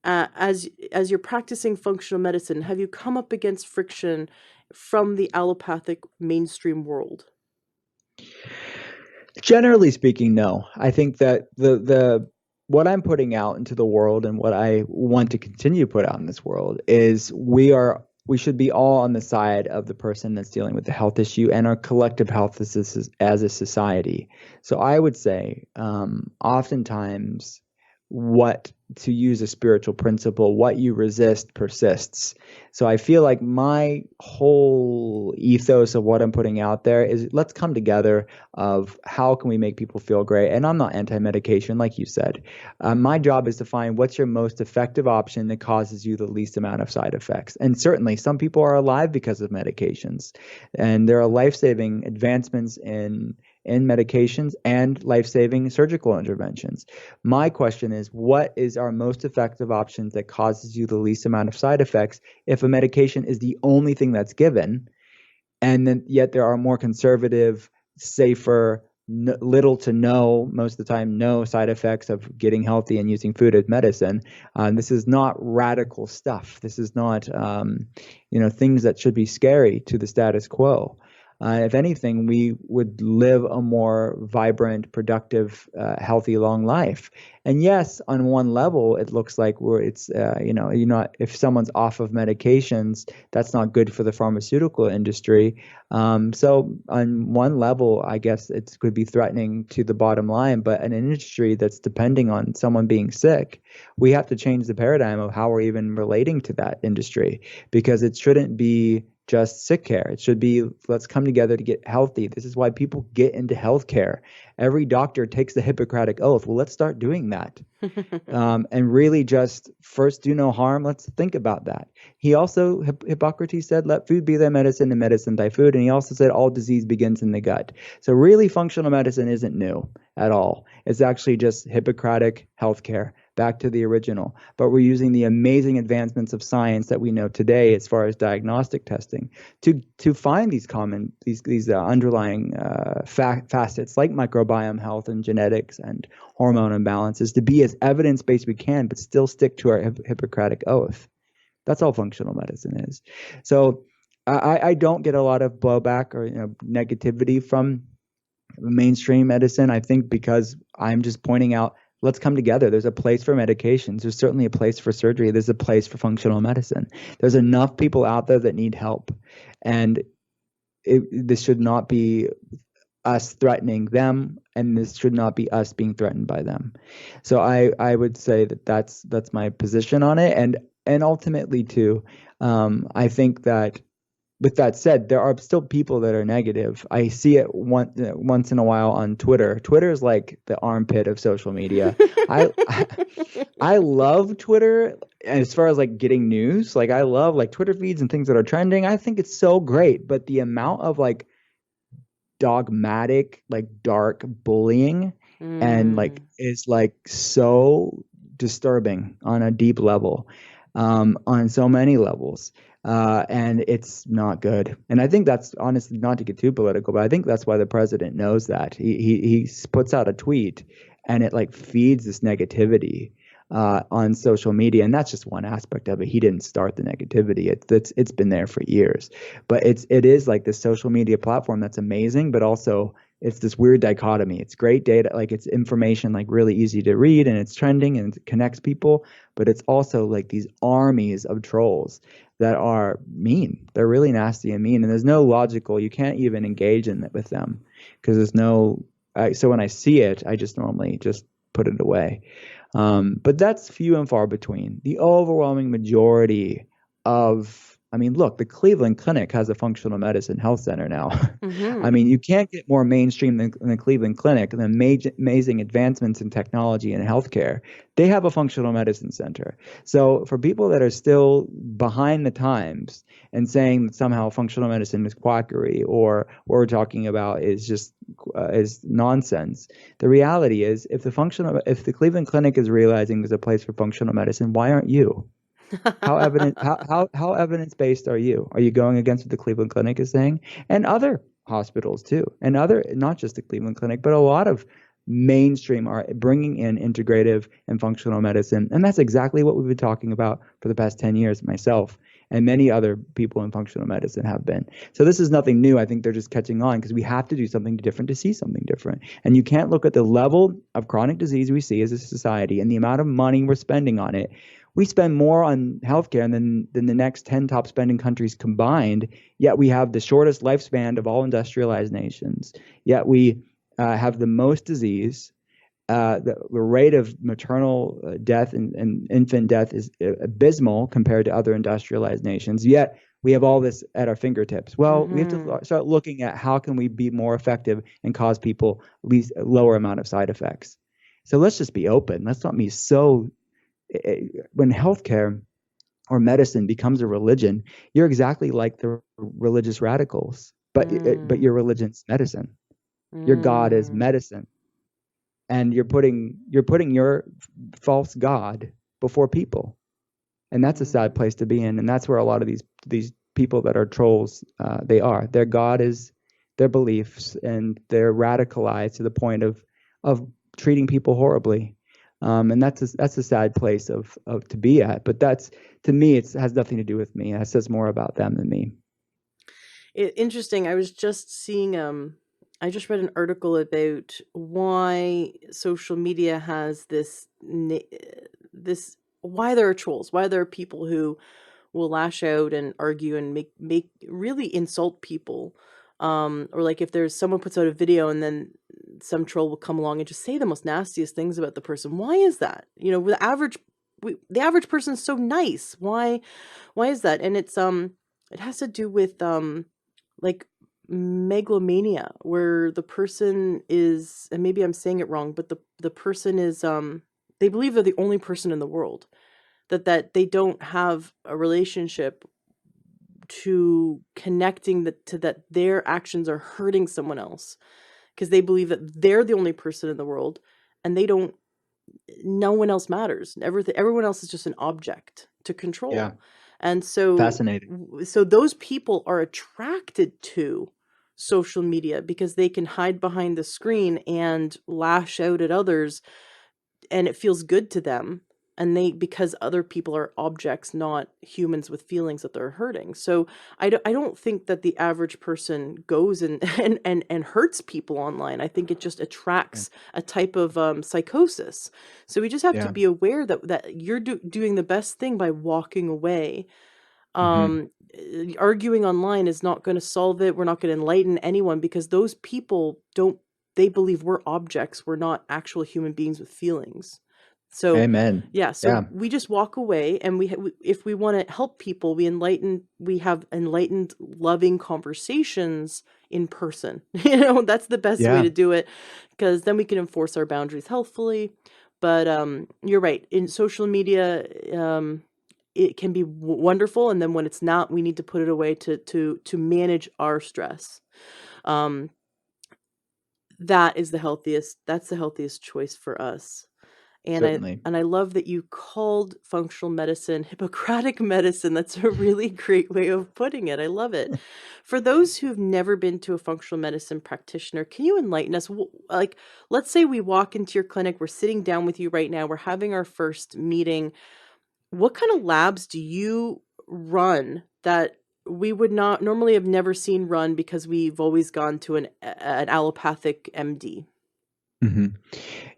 as you're practicing functional medicine? Have you come up against friction from the allopathic mainstream world? Generally speaking, no. I think that the what I'm putting out into the world and what I want to continue to put out in this world is we should be all on the side of the person that's dealing with the health issue and our collective health as a society. So I would say, oftentimes, what to use a spiritual principle, what you resist persists. So I feel like my whole ethos of what I'm putting out there is let's come together of how can we make people feel great. And I'm not anti-medication, like you said. My job is to find what's your most effective option that causes you the least amount of side effects. And certainly some people are alive because of medications. And there are life-saving advancements in medications and life-saving surgical interventions. My question is, what is our most effective option that causes you the least amount of side effects if a medication is the only thing that's given, and then yet there are more conservative, safer, little to no, most of the time, no side effects of getting healthy and using food as medicine. This is not radical stuff. This is not, things that should be scary to the status quo. If anything, we would live a more vibrant, productive, healthy, long life. And yes, on one level, it looks like if someone's off of medications, that's not good for the pharmaceutical industry. So on one level, I guess it could be threatening to the bottom line. But in an industry that's depending on someone being sick, we have to change the paradigm of how we're even relating to that industry, because it shouldn't be just sick care. It should be, let's come together to get healthy. This is why people get into healthcare. Every doctor takes the Hippocratic Oath. Well, let's start doing that. And really just first do no harm. Let's think about that. He also, Hippocrates said, let food be thy medicine and medicine thy food. And he also said, all disease begins in the gut. So really functional medicine isn't new at all. It's actually just Hippocratic healthcare, back to the original. But we're using the amazing advancements of science that we know today as far as diagnostic testing to find these underlying facets like microbiome health and genetics and hormone imbalances, to be as evidence-based we can, but still stick to our Hippocratic Oath. That's all functional medicine is. So I don't get a lot of blowback or negativity from mainstream medicine. I think because I'm just pointing out, let's come together. There's a place for medications. There's certainly a place for surgery. There's a place for functional medicine. There's enough people out there that need help. And this should not be us threatening them, and this should not be us being threatened by them. So I would say that that's my position on it. And ultimately too, I think that, with that said, there are still people that are negative. I see it once in a while on Twitter. Twitter is like the armpit of social media. I love Twitter as far as like getting news. Like I love like Twitter feeds and things that are trending. I think it's so great. But the amount of like dogmatic, like dark bullying and like is like so disturbing on a deep level, on so many levels. And it's not good. And I think that's, honestly, not to get too political, but I think that's why the president knows that. He puts out a tweet and it like feeds this negativity on social media, and that's just one aspect of it. He didn't start the negativity. It's been there for years, but it is like this social media platform that's amazing, but also it's this weird dichotomy. It's great data, like it's information like really easy to read and it's trending and it connects people, but it's also like these armies of trolls that are mean. They're really nasty and mean, and there's no logical. You can't even engage in it with them because there's no. So when I see it, I just normally just put it away. But that's few and far between. The overwhelming majority of, I mean, look, the Cleveland Clinic has a functional medicine health center now. I mean, you can't get more mainstream than the Cleveland Clinic, and the amazing advancements in technology and healthcare. They have a functional medicine center. So for people that are still behind the times and saying that somehow functional medicine is quackery or what we're talking about is just is nonsense, the reality is if the Cleveland Clinic is realizing there's a place for functional medicine, why aren't you? How evidence based are you? Are you going against what the Cleveland Clinic is saying? And other hospitals too, and other, not just the Cleveland Clinic, but a lot of mainstream are bringing in integrative and functional medicine, and that's exactly what we've been talking about for the past 10 years. Myself and many other people in functional medicine have been. So this is nothing new. I think they're just catching on because we have to do something different to see something different. And you can't look at the level of chronic disease we see as a society and the amount of money we're spending on it. We spend more on healthcare than the next 10 top spending countries combined, yet we have the shortest lifespan of all industrialized nations. Yet we have the most disease. The rate of maternal death and infant death is abysmal compared to other industrialized nations. Yet we have all this at our fingertips. Well, we have to start looking at how can we be more effective and cause people at least a lower amount of side effects. So let's just be open. Let's not be so. When healthcare or medicine becomes a religion, you're exactly like the religious radicals, but your religion's medicine. Your God is medicine, and you're putting your false God before people, and that's a sad place to be in. And that's where a lot of these people that are trolls, they are. Their God is their beliefs, and they're radicalized to the point of treating people horribly. And that's a sad place of to be at. But that's, to me, it has nothing to do with me. It says more about them than me. Interesting. I was just seeing I just read an article about why social media has this why there are trolls, why there are people who will lash out and argue and make really insult people. Or like if there's someone puts out a video and then some troll will come along and just say the most nastiest things about the person. Why is that? The average person's so nice. Why is that? And it's It has to do with like megalomania, where the person is, and maybe I'm saying it wrong, but the person is they believe they're the only person in the world, that they don't have a relationship to connecting that to that their actions are hurting someone else, because they believe that they're the only person in the world, and they don't, no one else matters. Everyone else is just an object to Yeah. control. And so Fascinating. so those people are attracted to social media because they can hide behind the screen and lash out at others, and it feels good to them, and they, because other people are objects, not humans with feelings that they're hurting. So I don't think that the average person goes and and hurts people online. I think it just Yeah. attracts a type of psychosis. So we just have to Yeah. be aware that you're doing the best thing by walking away. Hmm. Arguing online is not going to solve it. We're not going to enlighten anyone, because those people don't, they believe we're objects. We're not actual human beings with feelings. So, Amen. yeah, so Yeah. we just walk away, and if we want to help people, we have enlightened, loving conversations in person. That's the best way Yeah. to do it, because then we can enforce our boundaries healthfully. But you're right. In social media, it can be wonderful, and then when it's not, we need to put it away to manage our stress. um that's the healthiest choice for us. and i Certainly. and I love that you called functional medicine Hippocratic medicine. That's a really great way of putting it. I love it. For those who've never been to a functional medicine practitioner, can you enlighten us? Like, let's say we walk into your clinic, we're sitting down with you right now, we're having our first meeting. What kind of labs do you run that we would not normally have never seen run, because we've always gone to an allopathic MD? Hmm.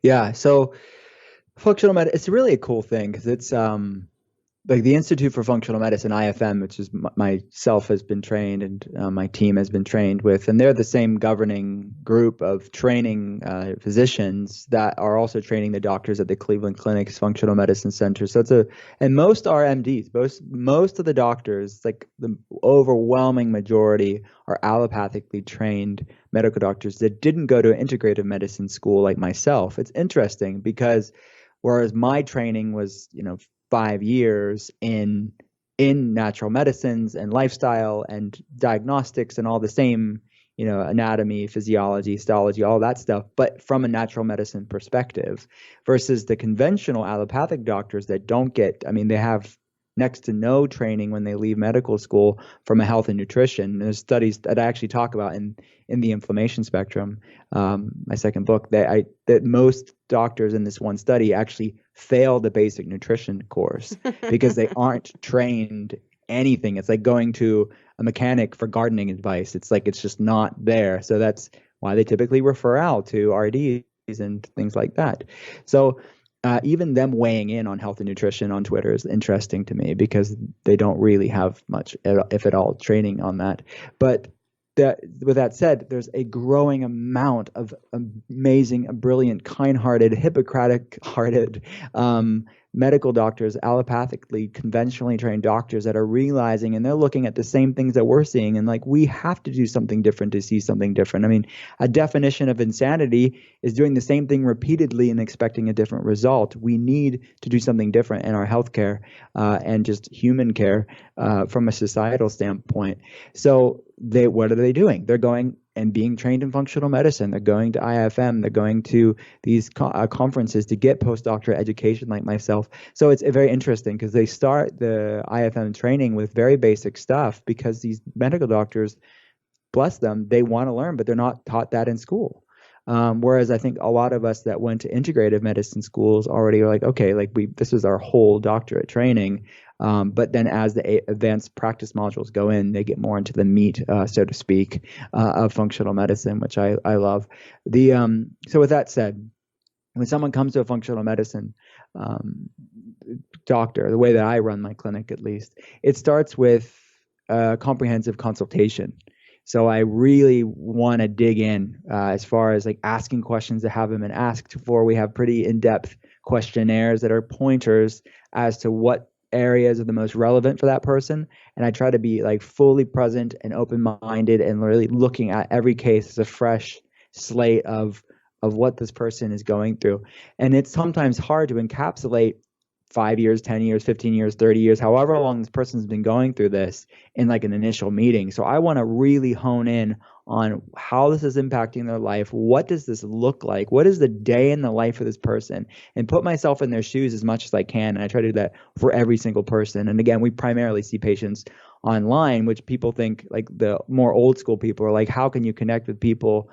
Yeah. So functional medicine, it's really a cool thing because it's like the Institute for Functional Medicine, IFM, which is myself has been trained and my team has been trained with, and they're the same governing group of training physicians that are also training the doctors at the Cleveland Clinic's Functional Medicine Center. So and most are MDs. Most of the doctors, like the overwhelming majority, are allopathically trained medical doctors that didn't go to an integrative medicine school like myself. It's interesting because whereas my training was, 5 years in natural medicines and lifestyle and diagnostics and all the same, anatomy, physiology, histology, all that stuff, but from a natural medicine perspective, versus the conventional allopathic doctors that don't get, I mean, they have next to no training when they leave medical school from a health and nutrition. There's studies that I actually talk about in the inflammation spectrum, my second book, that most doctors in this one study actually fail the basic nutrition course because they aren't trained anything. It's like going to a mechanic for gardening advice. It's like it's just not there. So that's why they typically refer out to RDs and things like that. So even them weighing in on health and nutrition on Twitter is interesting to me because they don't really have much, if at all, training on that. But with that said, there's a growing amount of amazing, brilliant, kind-hearted, Hippocratic-hearted medical doctors, allopathically, conventionally trained doctors that are realizing, and they're looking at the same things that we're seeing, and like we have to do something different to see something different. I mean, a definition of insanity is doing the same thing repeatedly and expecting a different result. We need to do something different in our healthcare and just human care from a societal standpoint. So what are they doing? They're going and being trained in functional medicine. They're going to IFM. They're going to these conferences to get postdoctoral education like myself. So it's very interesting because they start the IFM training with very basic stuff because these medical doctors, bless them, they want to learn, but they're not taught that in school. Whereas I think a lot of us that went to integrative medicine schools already are like, okay, like this is our whole doctorate training. But then as the advanced practice modules go in, they get more into the meat, so to speak, of functional medicine, which I love. So with that said, when someone comes to a functional medicine doctor, the way that I run my clinic at least, it starts with a comprehensive consultation. So I really want to dig in as far as like asking questions that haven't been asked before. We have pretty in-depth questionnaires that are pointers as to what areas are the most relevant for that person. And I try to be like fully present and open-minded and really looking at every case as a fresh slate of what this person is going through. And it's sometimes hard to encapsulate 5 years, 10 years, 15 years, 30 years, however long this person's been going through this in like an initial meeting. So I want to really hone in on how this is impacting their life. What does this look like? What is the day in the life of this person? And put myself in their shoes as much as I can. And I try to do that for every single person. And again, we primarily see patients online, which people think like the more old school people are like, how can you connect with people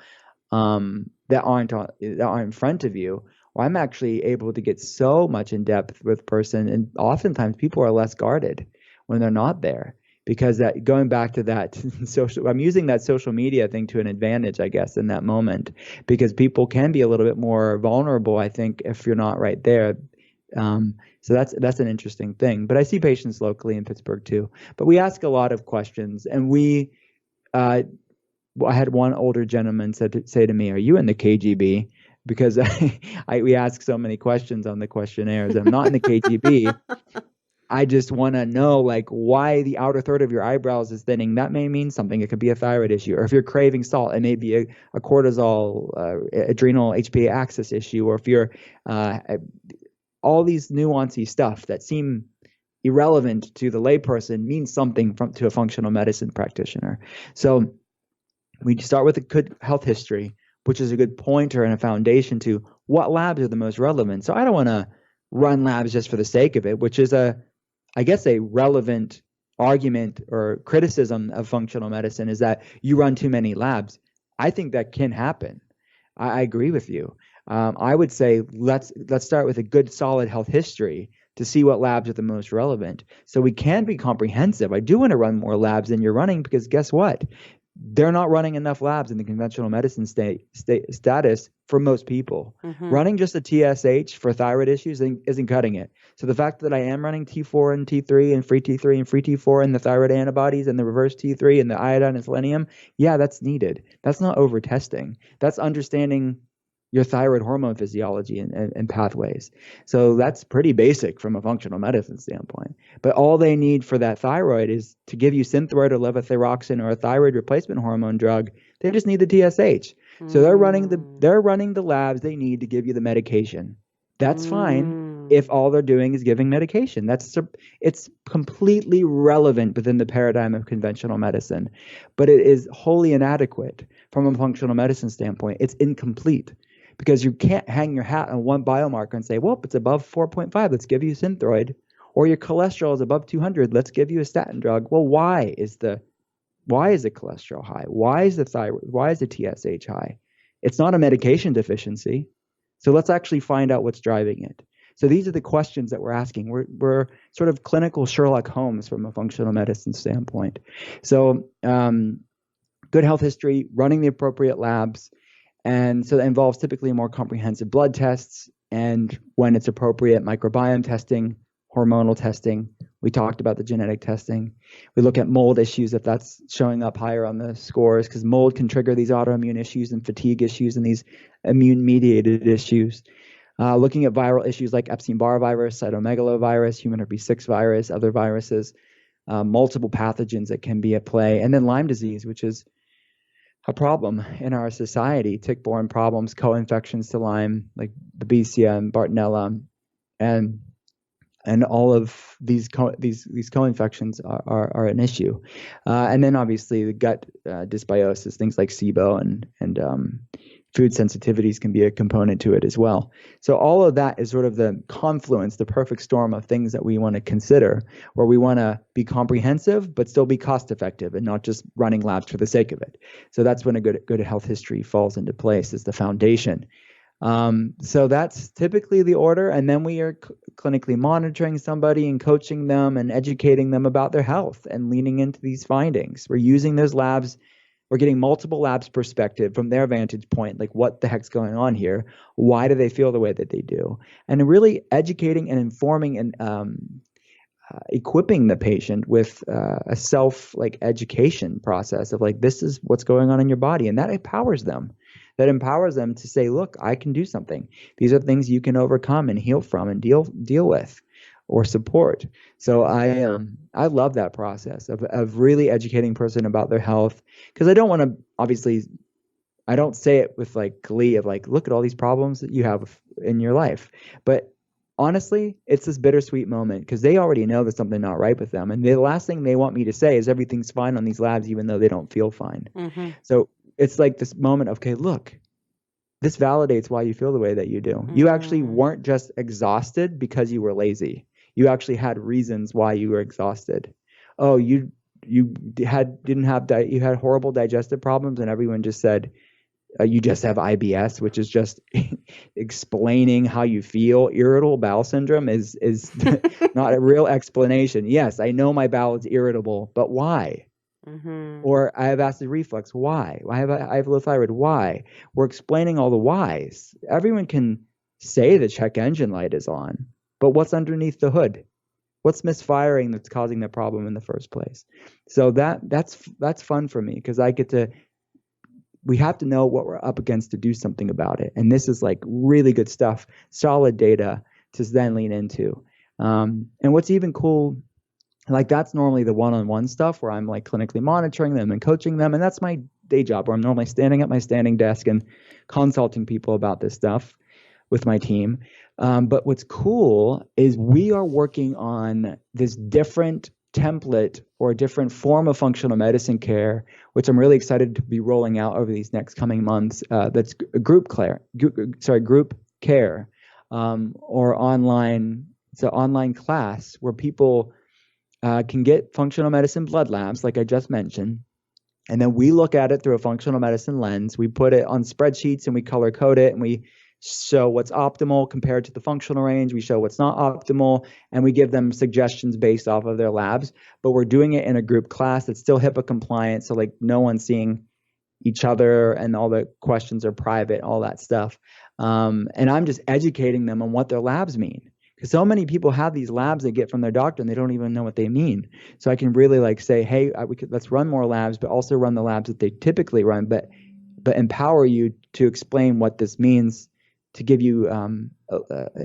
that aren't in front of you? Well, I'm actually able to get so much in depth with person, and oftentimes people are less guarded when they're not there because that going back to that social, I'm using that social media thing to an advantage, I guess, in that moment because people can be a little bit more vulnerable, I think, if you're not right there. So that's an interesting thing. But I see patients locally in Pittsburgh too. But we ask a lot of questions, and I had one older gentleman say to me, "Are you in the KGB?" Because we ask so many questions on the questionnaires. I'm not in the KGB. I just want to know like why the outer third of your eyebrows is thinning. That may mean something. It could be a thyroid issue, or if you're craving salt, it may be a cortisol, adrenal HPA axis issue, or if you're all these nuancy stuff that seem irrelevant to the layperson means something to a functional medicine practitioner. So we start with a good health history, which is a good pointer and a foundation to what labs are the most relevant. So I don't want to run labs just for the sake of it, which is I guess a relevant argument or criticism of functional medicine is that you run too many labs. I think that can happen. I agree with you. I would say let's start with a good solid health history to see what labs are the most relevant. So we can be comprehensive. I do want to run more labs than you're running because guess what? They're not running enough labs in the conventional medicine status for most people. Running just a TSH for thyroid issues isn't cutting it. So the fact that I am running T4 and T3 and free T3 and free T4 and the thyroid antibodies and the reverse T3 and the iodine and selenium, yeah, that's needed. That's not over testing. That's understanding your thyroid hormone physiology and pathways. So that's pretty basic from a functional medicine standpoint. But all they need for that thyroid is to give you Synthroid or levothyroxine or a thyroid replacement hormone drug. They just need the TSH. So they're running the labs they need to give you the medication. That's fine if all they're doing is giving medication. It's completely relevant within the paradigm of conventional medicine, but it is wholly inadequate from a functional medicine standpoint. It's incomplete. Because you can't hang your hat on one biomarker and say, well, it's above 4.5, let's give you Synthroid. Or your cholesterol is above 200, let's give you a statin drug. Well, why is the cholesterol high? Why is the thyroid? Why is the TSH high? It's not a medication deficiency. So let's actually find out what's driving it. So these are the questions that we're asking. We're sort of clinical Sherlock Holmes from a functional medicine standpoint. So good health history, running the appropriate labs. And so that involves typically more comprehensive blood tests and when it's appropriate, microbiome testing, hormonal testing. We talked about the genetic testing. We look at mold issues if that's showing up higher on the scores because mold can trigger these autoimmune issues and fatigue issues and these immune-mediated issues. Looking at viral issues like Epstein-Barr virus, cytomegalovirus, human herpes 6 virus, other viruses, multiple pathogens that can be at play. And then Lyme disease, which is a problem in our society, tick-borne problems, co-infections to Lyme, like Babesia and Bartonella, and all of these co-infections are an issue. And then obviously the gut dysbiosis, things like SIBO and food sensitivities can be a component to it as well. So all of that is sort of the confluence, the perfect storm of things that we want to consider, where we want to be comprehensive but still be cost effective and not just running labs for the sake of it. So that's when a good health history falls into place, is the foundation. So that's typically the order. And then we are clinically monitoring somebody and coaching them and educating them about their health and leaning into these findings. We're using those labs. We're getting multiple labs' perspective from their vantage point, like what the heck's going on here? Why do they feel the way that they do? And really educating and informing and equipping the patient with a education process of like, this is what's going on in your body. And that empowers them. That empowers them to say, look, I can do something. These are things you can overcome and heal from and deal with. or support. So I love that process of really educating a person about their health, because I don't want to, obviously, I don't say it with like glee of like, look at all these problems that you have in your life. But honestly, it's this bittersweet moment because they already know there's something not right with them. And the last thing they want me to say is everything's fine on these labs, even though they don't feel fine. Mm-hmm. So it's like this moment of, okay, look, this validates why you feel the way that you do. You actually weren't just exhausted because you were lazy. You actually had reasons why you were exhausted. Oh, you had horrible digestive problems, and everyone just said, you just have IBS, which is just explaining how you feel. Irritable bowel syndrome is not a real explanation. Yes, I know my bowel is irritable, but why? Mm-hmm. Or I have acid reflux. Why? I have low thyroid. Why? We're explaining all the whys. Everyone can say the check engine light is on, but what's underneath the hood? What's misfiring that's causing the problem in the first place? So that's fun for me because we have to know what we're up against to do something about it. And this is like really good stuff, solid data to then lean into. And what's even cool, like that's normally the one-on-one stuff where I'm like clinically monitoring them and coaching them. And that's my day job where I'm normally standing at my standing desk and consulting people about this stuff with my team. But what's cool is we are working on this different template or a different form of functional medicine care, which I'm really excited to be rolling out over these next coming months. That's group care, or online. It's an online class where people can get functional medicine blood labs, like I just mentioned. And then we look at it through a functional medicine lens. We put it on spreadsheets and we color code it, and we show what's optimal compared to the functional range. We show what's not optimal, and we give them suggestions based off of their labs. But we're doing it in a group class that's still HIPAA compliant. So like no one's seeing each other and all the questions are private, all that stuff. And I'm just educating them on what their labs mean. Because so many people have these labs they get from their doctor and they don't even know what they mean. So I can really like say, hey, let's run more labs, but also run the labs that they typically run, but empower you to explain what this means, to give you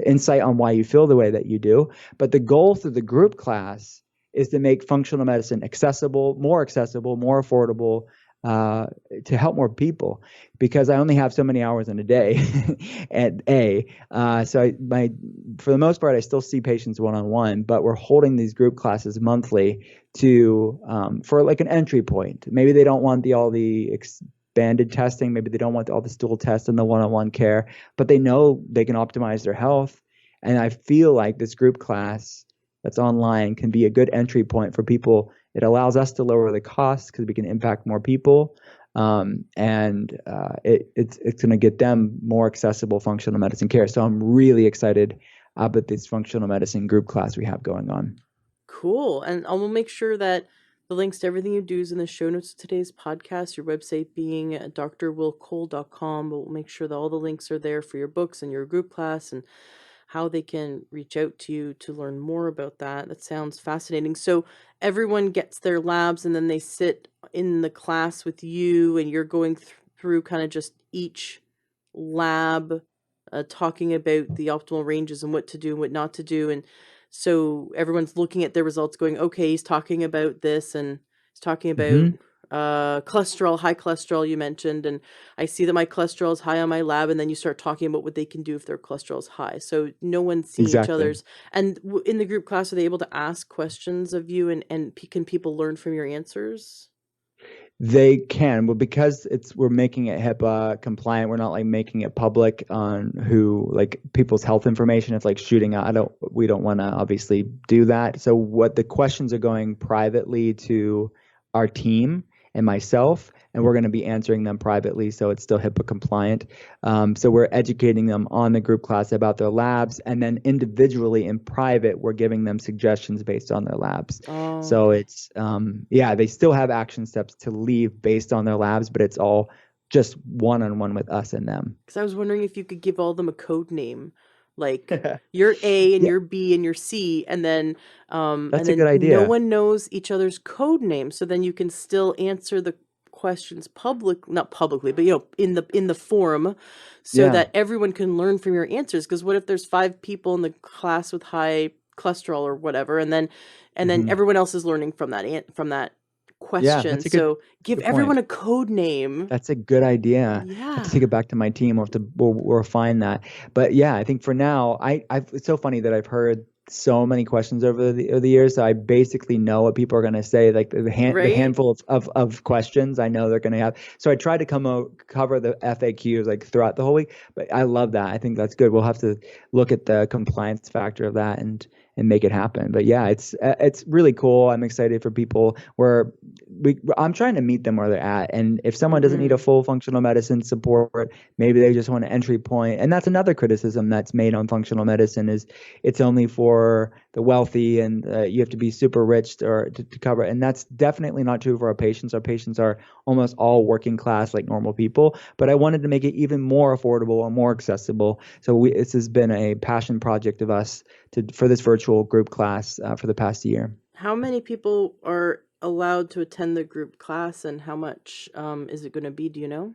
insight on why you feel the way that you do. But the goal through the group class is to make functional medicine accessible, more affordable, to help more people, because I only have so many hours in a day. For the most part, I still see patients one-on-one, but we're holding these group classes monthly for like an entry point. Maybe they don't want all the expanded testing. Maybe they don't want all the stool tests and the one-on-one care, but they know they can optimize their health. And I feel like this group class that's online can be a good entry point for people. It allows us to lower the costs because we can impact more people, and it's going to get them more accessible functional medicine care. So I'm really excited about this functional medicine group class we have going on. Cool. And I will make sure that the links to everything you do is in the show notes of today's podcast, your website being drwillcole.com. But we'll make sure that all the links are there for your books and your group class and how they can reach out to you to learn more about that. That sounds fascinating. So everyone gets their labs and then they sit in the class with you and you're going through kind of just each lab, talking about the optimal ranges and what to do and what not to do. And so everyone's looking at their results going, okay, he's talking about this and he's talking about cholesterol, high cholesterol you mentioned, and I see that my cholesterol is high on my lab, and then you start talking about what they can do if their cholesterol is high. So no one's seeing each Exactly. other's. And in the group class, are they able to ask questions of you, and can people learn from your answers? They can, but because we're making it HIPAA compliant, we're not like making it public on who, like, people's health information. It's like shooting out. We don't want to obviously do that. So what the questions are going privately to our team and myself, and we're going to be answering them privately, so it's still HIPAA compliant. So we're educating them on the group class about their labs, and then individually in private, we're giving them suggestions based on their labs. Oh, So okay. it's they still have action steps to leave based on their labs, but it's all just one-on-one with us and them. Because I was wondering if you could give all them a code name, like you're A and Yeah, you're B and you're C, and that's a good then no idea. one knows each other's code name, so then you can still answer the questions not publicly, but in the forum, so Yeah. that everyone can learn from your answers. Because what if there's 5 people in the class with high cholesterol or whatever, and then Hmm. everyone else is learning from that Yeah, question. that's a good So give good point. everyone a code name. That's a good idea. I have to take Yeah. it back to my team. We'll refine that. But yeah, I think for now, it's so funny that I've heard so many questions over the years. So I basically know what people are going to say. Like the Right? handful of questions I know they're going to have. So I tried to cover the FAQs like throughout the whole week. But I love that. I think that's good. We'll have to look at the compliance factor of that and make it happen. But yeah, it's really cool. I'm excited for people where I'm trying to meet them where they're at. And if someone doesn't need a Mm-hmm. full functional medicine support, maybe they just want an entry point. And that's another criticism that's made on functional medicine is it's only for the wealthy and you have to be super rich to cover it. And that's definitely not true for our patients. Our patients are almost all working class like normal people. But I wanted to make it even more affordable and more accessible. So this has been a passion project of us for this virtual group class for the past year. How many people are allowed to attend the group class, and how much is it going to be? Do you know?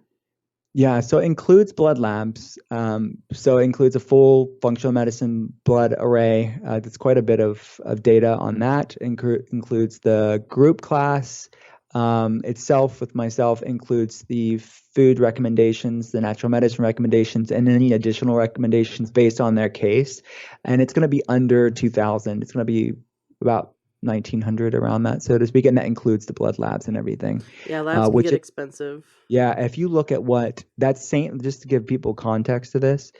Yeah, so it includes blood labs. So it includes a full functional medicine blood array. That's quite a bit of data on that. Includes the group class itself with myself, includes the food recommendations, the natural medicine recommendations, and any additional recommendations based on their case. And it's going to be under 2,000. It's going to be about 1,900 around that, so to speak. And that includes the blood labs and everything, Yeah, labs can which get expensive. yeah, if you look at what that's saying, just to give people context to this,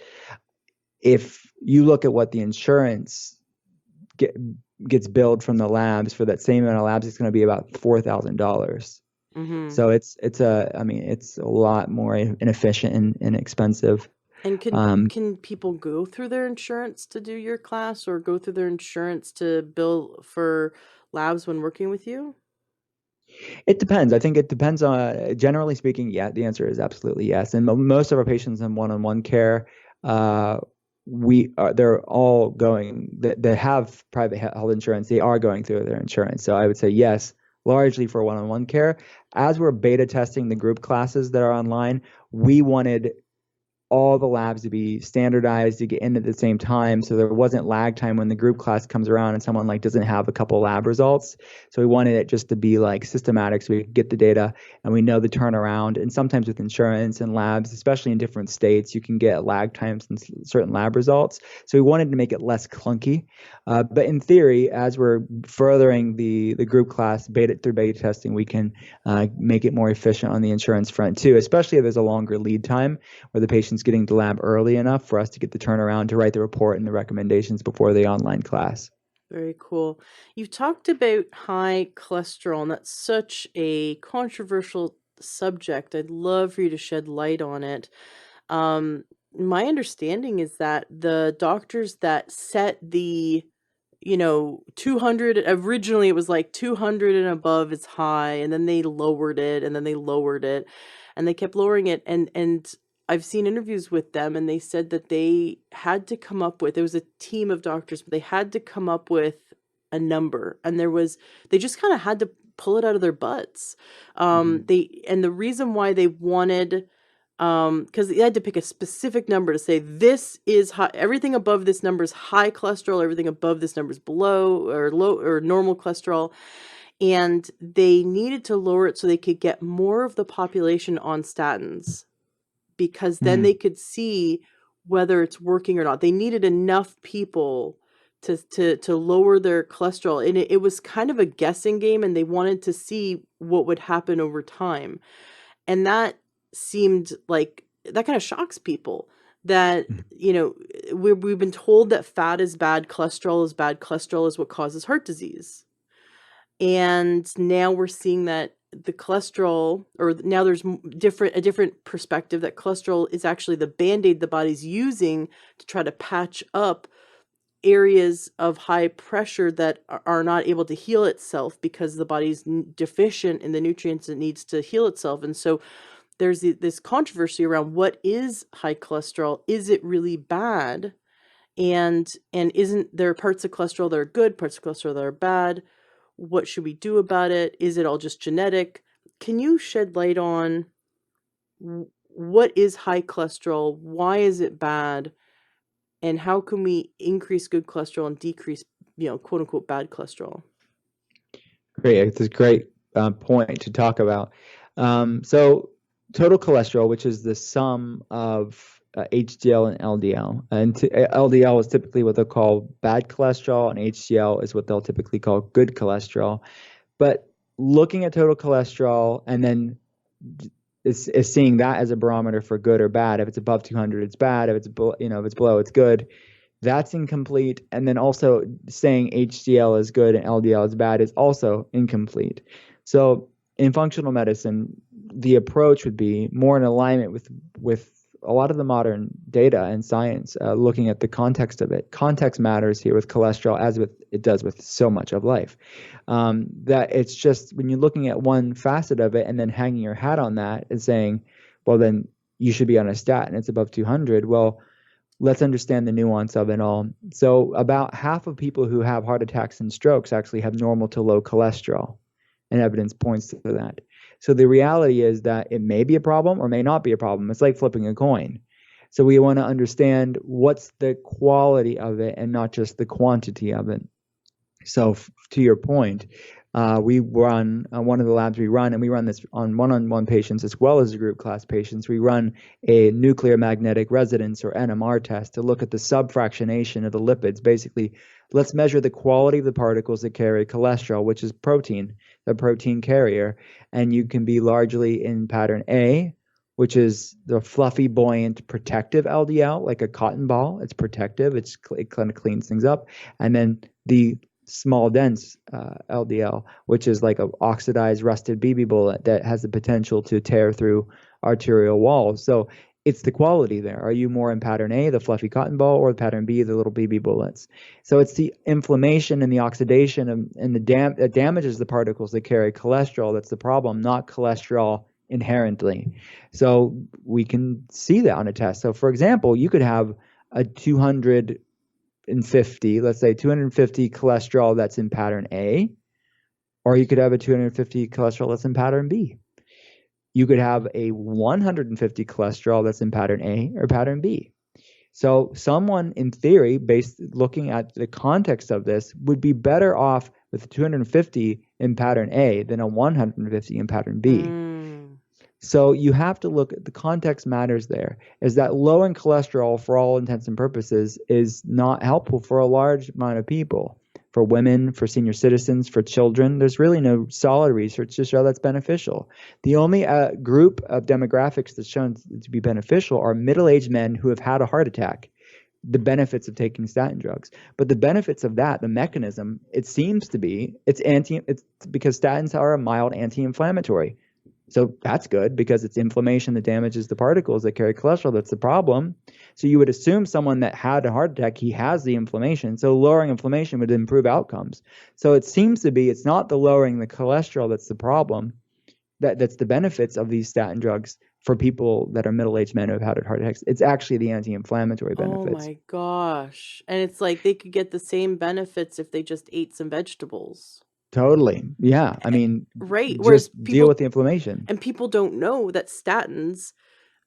if you look at what the insurance get, gets billed from the labs for that same amount of labs, it's going to be about $4,000. Mm-hmm. So I mean, it's a lot more inefficient and expensive. And Um, can people go through their insurance to do your class, or go through their insurance to bill for labs when working with you? It depends. I think it depends on, generally speaking, yeah, the answer is absolutely yes. And most of our patients in one-on-one care, uh, they're all they have private health insurance. They are going through their insurance. So I would say yes, largely for one-on-one care. As we're beta testing the group classes that are online, we wanted all the labs to be standardized to get in at the same time, so there wasn't lag time when the group class comes around and someone like doesn't have a couple lab results. So we wanted it just to be like systematic so we could get the data and we know the turnaround. And sometimes with insurance and labs, especially in different states, you can get lag times in certain lab results. So we wanted to make it less clunky. But in theory, as we're furthering the group class beta testing, we can make it more efficient on the insurance front too, especially if there's a longer lead time where the patient's getting to lab early enough for us to get the turnaround to write the report and the recommendations before the online class. Very cool. You've talked about high cholesterol, and that's such a controversial subject. I'd love for you to shed light on it. Um, my understanding is that the doctors that set the 200, originally it was like 200 and above is high, and then they lowered it, and then they lowered it, and they kept lowering it, and I've seen interviews with them, and they said that they had to come up with, it was a team of doctors, but they had to come up with a number, and they just kind of had to pull it out of their butts. Mm-hmm. And the reason why they wanted, because they had to pick a specific number to say this is high, everything above this number is high cholesterol, everything above this number is below or low or normal cholesterol, and they needed to lower it so they could get more of the population on statins, because then they could see whether it's working or not. They needed enough people to lower their cholesterol, and it was kind of a guessing game, and they wanted to see what would happen over time. And that seemed like that kind of shocks people, that we've been told that fat is bad, cholesterol is what causes heart disease. And now we're seeing that the cholesterol, or now there's a different perspective, that cholesterol is actually the band-aid the body's using to try to patch up areas of high pressure that are not able to heal itself because the body's deficient in the nutrients it needs to heal itself. And so there's this controversy around what is high cholesterol. Is it really bad? And isn't there parts of cholesterol that are good, parts of cholesterol that are bad? What should we do about it? Is it all just genetic? Can you shed light on what is high cholesterol? Why is it bad? And how can we increase good cholesterol and decrease quote unquote bad cholesterol? Great. It's a great point to talk about. So total cholesterol, which is the sum of HDL and LDL, and LDL is typically what they'll call bad cholesterol, and HDL is what they'll typically call good cholesterol. But looking at total cholesterol and then is seeing that as a barometer for good or bad. If it's above 200, it's bad. If it's if it's below, it's good. That's incomplete. And then also saying HDL is good and LDL is bad is also incomplete. So in functional medicine, the approach would be more in alignment with a lot of the modern data and science, looking at the context of it. Context matters here with cholesterol, as with it does with so much of life. That it's just when you're looking at one facet of it and then hanging your hat on that and saying, well, then you should be on a statin, it's above 200. Well, let's understand the nuance of it all. So about half of people who have heart attacks and strokes actually have normal to low cholesterol, and evidence points to that. So the reality is that it may be a problem or may not be a problem. It's like flipping a coin. So we want to understand what's the quality of it and not just the quantity of it. So to your point, we run one of the labs we run, and we run this on one-on-one patients as well as group class patients. We run a nuclear magnetic resonance or NMR test to look at the subfractionation of the lipids. Basically, let's measure the quality of the particles that carry cholesterol, which is protein, the protein carrier. And you can be largely in pattern A, which is the fluffy, buoyant, protective LDL, like a cotton ball. It's protective. It kind of cleans things up. And then the small, dense LDL, which is like an oxidized, rusted BB bullet that has the potential to tear through arterial walls. So it's the quality there. Are you more in pattern A, the fluffy cotton ball, or pattern B, the little BB bullets? So it's the inflammation and the oxidation and that damages the particles that carry cholesterol that's the problem, not cholesterol inherently. So we can see that on a test. So for example, you could have a 250, let's say 250 cholesterol that's in pattern A, or you could have a 250 cholesterol that's in pattern B. You could have a 150 cholesterol that's in pattern A or pattern B. So someone in theory, based looking at the context of this, would be better off with 250 in pattern A than a 150 in pattern B. So you have to look at the context matters there, is that low in cholesterol for all intents and purposes is not helpful for a large amount of people. For women, for senior citizens, for children, there's really no solid research to show that's beneficial. The only group of demographics that's shown to be beneficial are middle-aged men who have had a heart attack, the benefits of taking statin drugs. But the benefits of that, the mechanism, it seems to be, it's because statins are a mild anti-inflammatory. So that's good because it's inflammation that damages the particles that carry cholesterol. That's the problem. So you would assume someone that had a heart attack, he has the inflammation. So lowering inflammation would improve outcomes. So it seems to be it's not the lowering the cholesterol that's the problem. That's the benefits of these statin drugs for people that are middle-aged men who have had heart attacks. It's actually the anti-inflammatory benefits. Oh my gosh. And it's like they could get the same benefits if they just ate some vegetables. Totally. Yeah. I mean, right. Just deal with the inflammation. And people don't know that statins,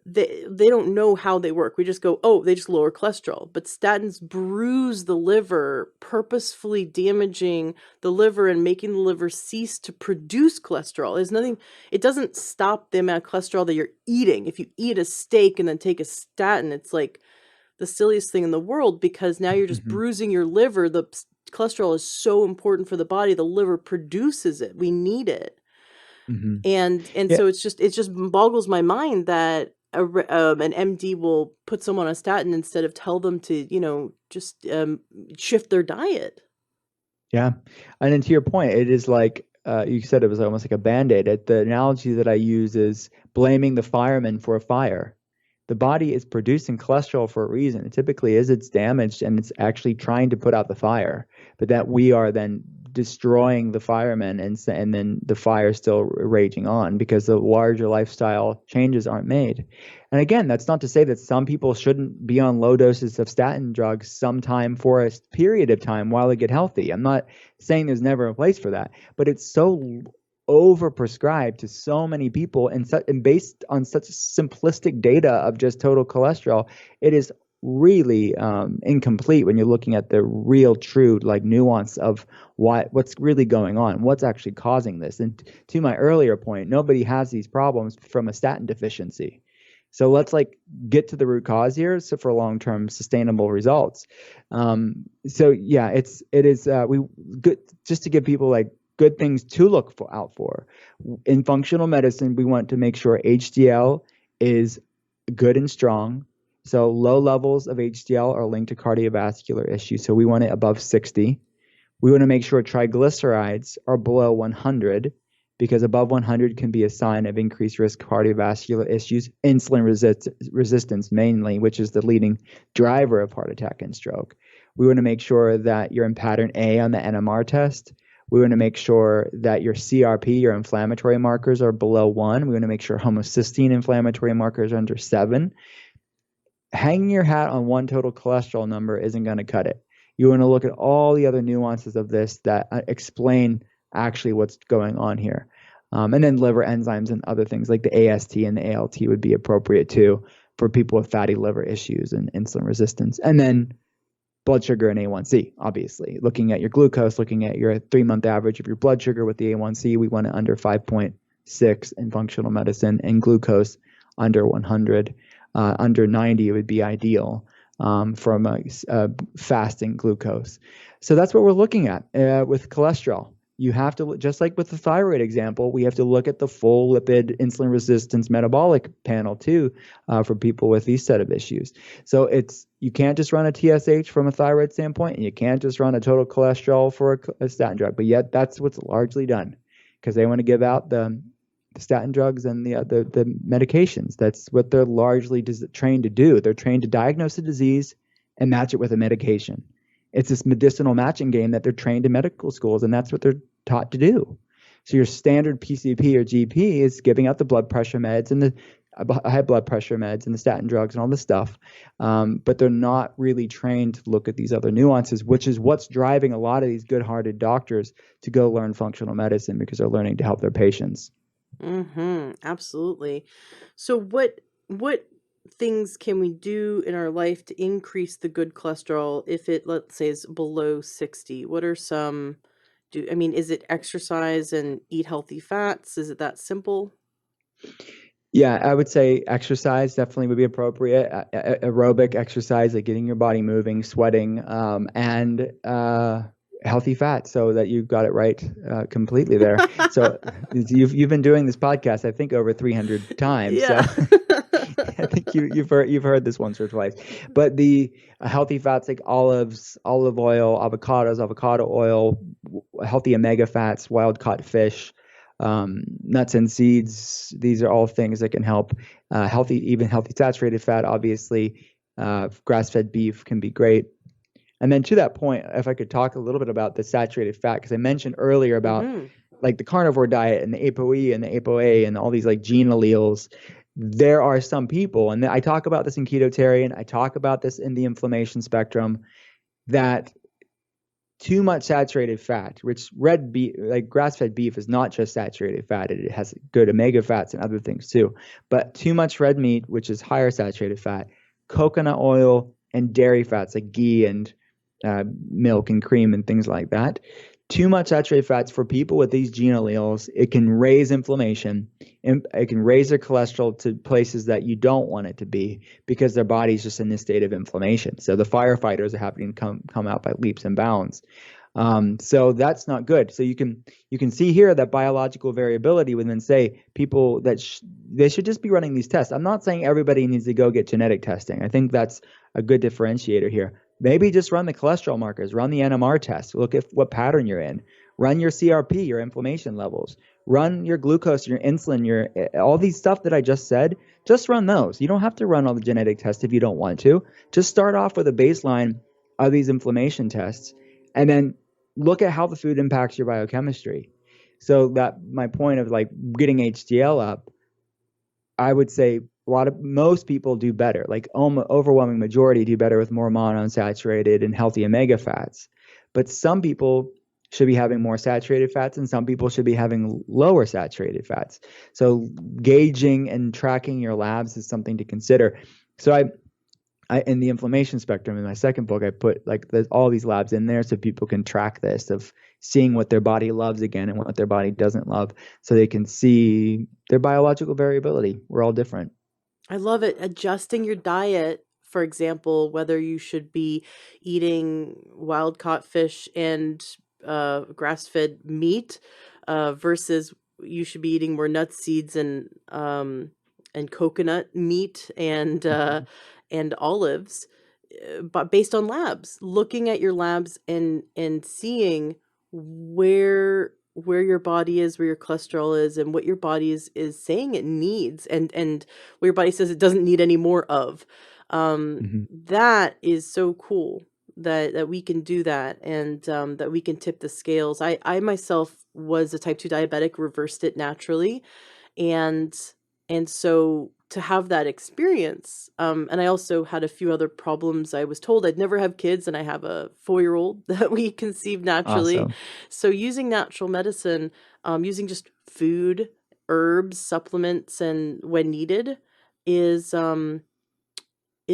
they don't know how they work. We just go, oh, they just lower cholesterol. But statins bruise the liver, purposefully damaging the liver and making the liver cease to produce cholesterol. There's nothing, it doesn't stop the amount of cholesterol that you're eating. If you eat a steak and then take a statin, it's like the silliest thing in the world because now you're just bruising your liver. The cholesterol is so important for the body. The liver produces it. We need it. And so it just boggles my mind that an MD will put someone on a statin instead of tell them to, just shift their diet. Yeah. And then to your point, it is like, you said it was almost like a Band-Aid. The analogy that I use is blaming the fireman for a fire. The body is producing cholesterol for a reason. It typically is it's damaged and it's actually trying to put out the fire, but that we are then destroying the firemen and then the fire is still raging on because the larger lifestyle changes aren't made. And again, that's not to say that some people shouldn't be on low doses of statin drugs sometime for a period of time while they get healthy. I'm not saying there's never a place for that, but it's so overprescribed to so many people and based on such simplistic data of just total cholesterol, it is really incomplete when you're looking at the real true like nuance of what's really going on, what's actually causing this. And to my earlier point, nobody has these problems from a statin deficiency. So let's like get to the root cause here, so for long-term sustainable results. So yeah, it is we good just to give people like good things to look out for. In functional medicine, we want to make sure HDL is good and strong. So low levels of HDL are linked to cardiovascular issues. So we want it above 60. We want to make sure triglycerides are below 100 because above 100 can be a sign of increased risk cardiovascular issues, insulin resistance mainly, which is the leading driver of heart attack and stroke. We want to make sure that you're in pattern A on the NMR test. We want to make sure that your CRP, your inflammatory markers, are below 1. We want to make sure homocysteine inflammatory markers are under 7. Hanging your hat on one total cholesterol number isn't going to cut it. You want to look at all the other nuances of this that explain actually what's going on here. And then liver enzymes and other things like the AST and the ALT would be appropriate too for people with fatty liver issues and insulin resistance. And then blood sugar and A1C, obviously. Looking at your glucose, looking at your 3-month average of your blood sugar with the A1C, we want it under 5.6 in functional medicine, and glucose under 100. Under 90 would be ideal from a fasting glucose. So that's what we're looking at with cholesterol. You have to, just like with the thyroid example, we have to look at the full lipid insulin resistance metabolic panel too for people with these set of issues. So you can't just run a TSH from a thyroid standpoint, and you can't just run a total cholesterol for a statin drug. But yet that's what's largely done because they want to give out the statin drugs and the medications. That's what they're largely trained to do. They're trained to diagnose a disease and match it with a medication. It's this medicinal matching game that they're trained in medical schools, and that's what they're taught to do. So your standard PCP or GP is giving out the blood pressure meds and the high blood pressure meds and the statin drugs and all this stuff, but they're not really trained to look at these other nuances, which is what's driving a lot of these good-hearted doctors to go learn functional medicine because they're learning to help their patients. Absolutely. So what things can we do in our life to increase the good cholesterol if it, let's say, is below 60? What are some is it exercise and eat healthy fats? Is it that simple? Yeah, I would say exercise definitely would be appropriate. Aerobic exercise, like getting your body moving, sweating, and healthy fat, so that you got it right completely there. So you've been doing this podcast, I think, over 300 times. Yeah. So I think you've heard this once or twice. But the healthy fats like olives, olive oil, avocados, avocado oil, healthy omega fats, wild caught fish, nuts and seeds. These are all things that can help. Healthy saturated fat, obviously. Grass-fed beef can be great. And then to that point, if I could talk a little bit about the saturated fat, because I mentioned earlier about like the carnivore diet and the ApoE and the ApoA and all these like gene alleles. There are some people, and I talk about this in Ketotarian, I talk about this in the inflammation spectrum, that too much saturated fat, which red beef, like grass-fed beef, is not just saturated fat. It has good omega fats and other things too. But too much red meat, which is higher saturated fat, coconut oil, and dairy fats like ghee and milk and cream and things like that. Too much saturated fats for people with these gene alleles, it can raise inflammation, and it can raise their cholesterol to places that you don't want it to be because their body's just in this state of inflammation. So the firefighters are having to come out by leaps and bounds. So that's not good. So you can see here that biological variability would then say people that they should just be running these tests. I'm not saying everybody needs to go get genetic testing. I think that's a good differentiator here. Maybe just run the cholesterol markers, run the NMR test, look at what pattern you're in, run your CRP, your inflammation levels, run your glucose, your insulin, all these stuff that I just said, just run those. You don't have to run all the genetic tests if you don't want to. Just start off with a baseline of these inflammation tests and then look at how the food impacts your biochemistry. So that my point of like getting HDL up, I would say most people do better, like overwhelming majority do better with more monounsaturated and healthy omega fats. But some people should be having more saturated fats and some people should be having lower saturated fats. So gauging and tracking your labs is something to consider. So in the inflammation spectrum in my second book, I put like there's all these labs in there so people can track this of seeing what their body loves again and what their body doesn't love, so they can see their biological variability. We're all different. I love it. Adjusting your diet, for example, whether you should be eating wild caught fish and grass fed meat versus you should be eating more nuts, seeds, and coconut meat and olives, but based on labs, looking at your labs and seeing where your body is, where your cholesterol is, and what your body is saying it needs, and what your body says it doesn't need any more of. Mm-hmm. That is so cool that we can do that, and that we can tip the scales. I myself was a type 2 diabetic, reversed it naturally, and so to have that experience, and I also had a few other problems. I was told I'd never have kids, and I have a 4-year-old that we conceived naturally. Awesome. So using natural medicine, using just food, herbs, supplements, and when needed, is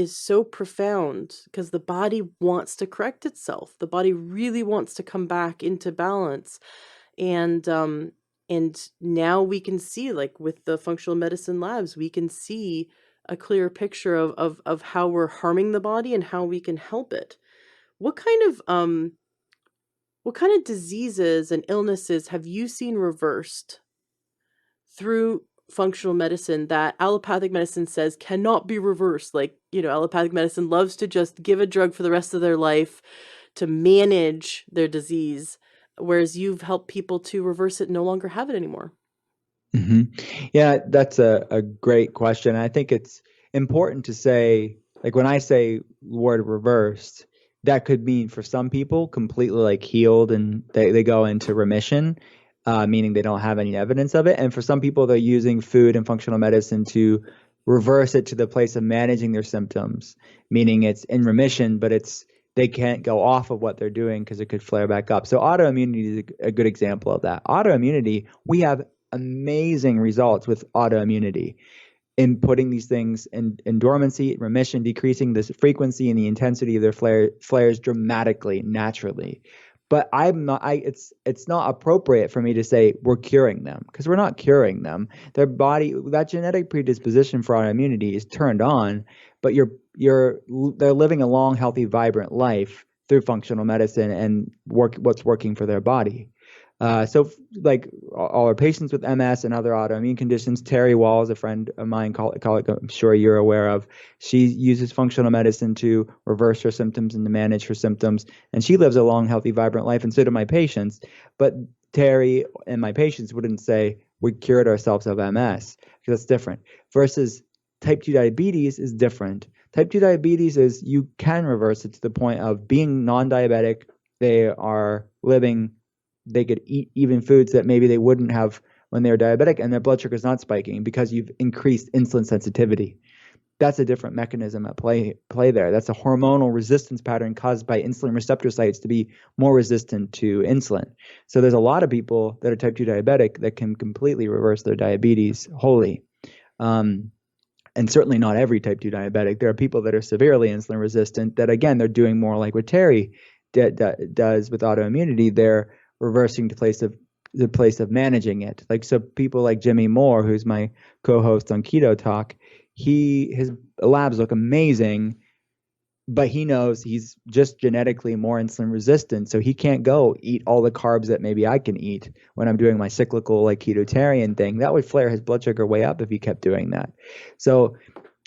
so profound because the body wants to correct itself. The body really wants to come back into balance. And now we can see, like with the functional medicine labs, we can see a clear picture of how we're harming the body and how we can help it. What kind of diseases and illnesses have you seen reversed through functional medicine that allopathic medicine says cannot be reversed? Like, allopathic medicine loves to just give a drug for the rest of their life to manage their disease, whereas you've helped people to reverse it and no longer have it anymore. Hmm. Yeah, that's a great question. I think it's important to say, like when I say word reversed, that could mean for some people completely like healed and they go into remission, meaning they don't have any evidence of it. And for some people, they're using food and functional medicine to reverse it to the place of managing their symptoms, meaning it's in remission, but they can't go off of what they're doing because it could flare back up. So autoimmunity is a good example of that. Autoimmunity, we have amazing results with autoimmunity in putting these things in dormancy, remission, decreasing the frequency and the intensity of their flares dramatically, naturally. But I'm not. It's not appropriate for me to say we're curing them because we're not curing them. Their body, that genetic predisposition for autoimmunity is turned on, but they're living a long, healthy, vibrant life through functional medicine and what's working for their body. So like all our patients with MS and other autoimmune conditions, Terry Walls, a friend of mine, colleague I'm sure you're aware of, she uses functional medicine to reverse her symptoms and to manage her symptoms. And she lives a long, healthy, vibrant life. And so do my patients. But Terry and my patients wouldn't say we cured ourselves of MS because that's different. Versus type 2 diabetes is different. Type 2 diabetes is you can reverse it to the point of being non-diabetic. They could eat even foods that maybe they wouldn't have when they were diabetic, and their blood sugar is not spiking because you've increased insulin sensitivity. That's a different mechanism at play there. That's a hormonal resistance pattern caused by insulin receptor sites to be more resistant to insulin. So there's a lot of people that are type 2 diabetic that can completely reverse their diabetes wholly. And certainly not every type 2 diabetic. There are people that are severely insulin resistant that, again, they're doing more like what Terry does with autoimmunity. They're reversing the place of managing it. Like, so people like Jimmy Moore, who's my co-host on Keto Talk, his labs look amazing, but he knows he's just genetically more insulin resistant, so he can't go eat all the carbs that maybe I can eat when I'm doing my cyclical like ketotarian thing. That would flare his blood sugar way up if he kept doing that. So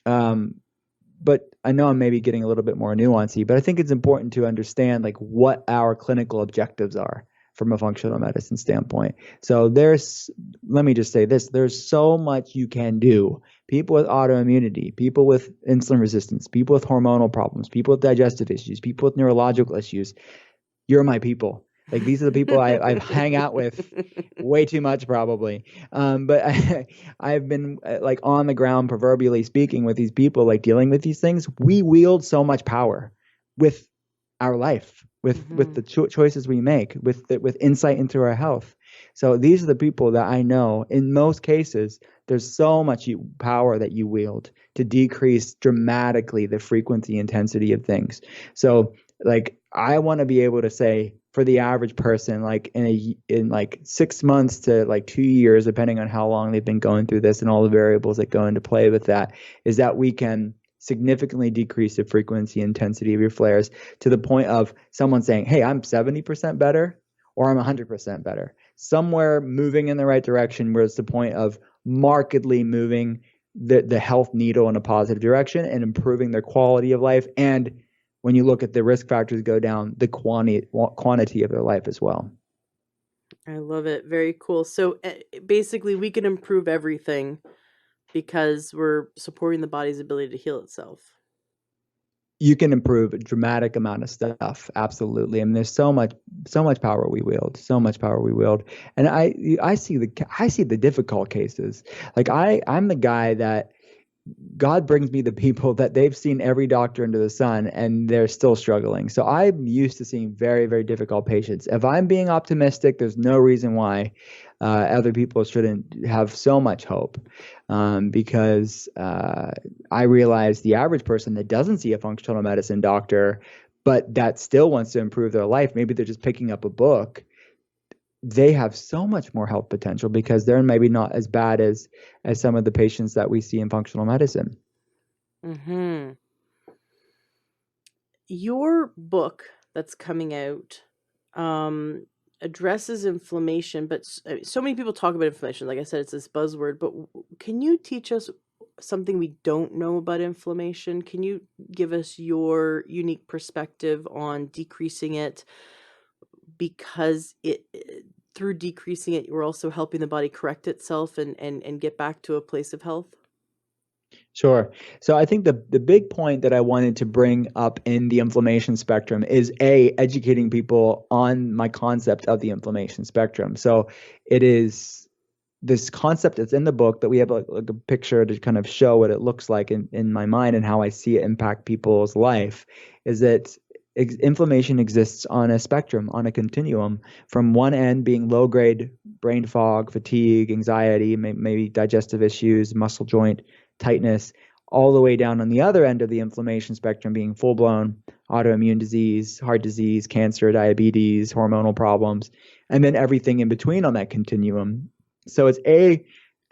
but I know I'm maybe getting a little bit more nuancy, but I think it's important to understand like what our clinical objectives are from a functional medicine standpoint. So let me just say this, there's so much you can do. People with autoimmunity, people with insulin resistance, people with hormonal problems, people with digestive issues, people with neurological issues. You're my people. Like these are the people I hang out with way too much probably. But I've been like on the ground, proverbially speaking, with these people, like dealing with these things. We wield so much power with our life, with the choices we make, with insight into our health. So these are the people that I know in most cases there's so much power that you wield to decrease dramatically the frequency intensity of things. So like I want to be able to say for the average person, like in like 6 months to like 2 years, depending on how long they've been going through this and all the variables that go into play with that, is that we can significantly decrease the frequency intensity of your flares to the point of someone saying, hey, I'm 70% better or I'm 100% better. Somewhere moving in the right direction where it's the point of markedly moving the health needle in a positive direction and improving their quality of life. And when you look at the risk factors go down, the quantity of their life as well. I love it. Very cool. So basically, we can improve everything because we're supporting the body's ability to heal itself. You can improve a dramatic amount of stuff. Absolutely. I mean, there's so much power we wield, so much power we wield. And I see the difficult cases. Like I'm the guy that God brings me the people that they've seen every doctor under the sun and they're still struggling. So I'm used to seeing very, very difficult patients. If I'm being optimistic, there's no reason why other people shouldn't have so much hope, because I realize the average person that doesn't see a functional medicine doctor, but that still wants to improve their life, maybe they're just picking up a book, they have so much more health potential because they're maybe not as bad as some of the patients that we see in functional medicine. Mm-hmm. Your book that's coming out addresses inflammation, but so many people talk about inflammation. Like I said, it's this buzzword, but can you teach us something we don't know about inflammation? Can you give us your unique perspective on decreasing it, because through decreasing it, we're also helping the body correct itself and get back to a place of health? Sure. So I think the big point that I wanted to bring up in the inflammation spectrum is educating people on my concept of the inflammation spectrum. So it is this concept that's in the book that we have like a picture to kind of show what it looks like in my mind and how I see it impact people's life, is that inflammation exists on a spectrum, on a continuum, from one end being low grade brain fog, fatigue, anxiety, maybe digestive issues, muscle joint tightness, all the way down on the other end of the inflammation spectrum being full blown autoimmune disease, heart disease, cancer, diabetes, hormonal problems, and then everything in between on that continuum. So it's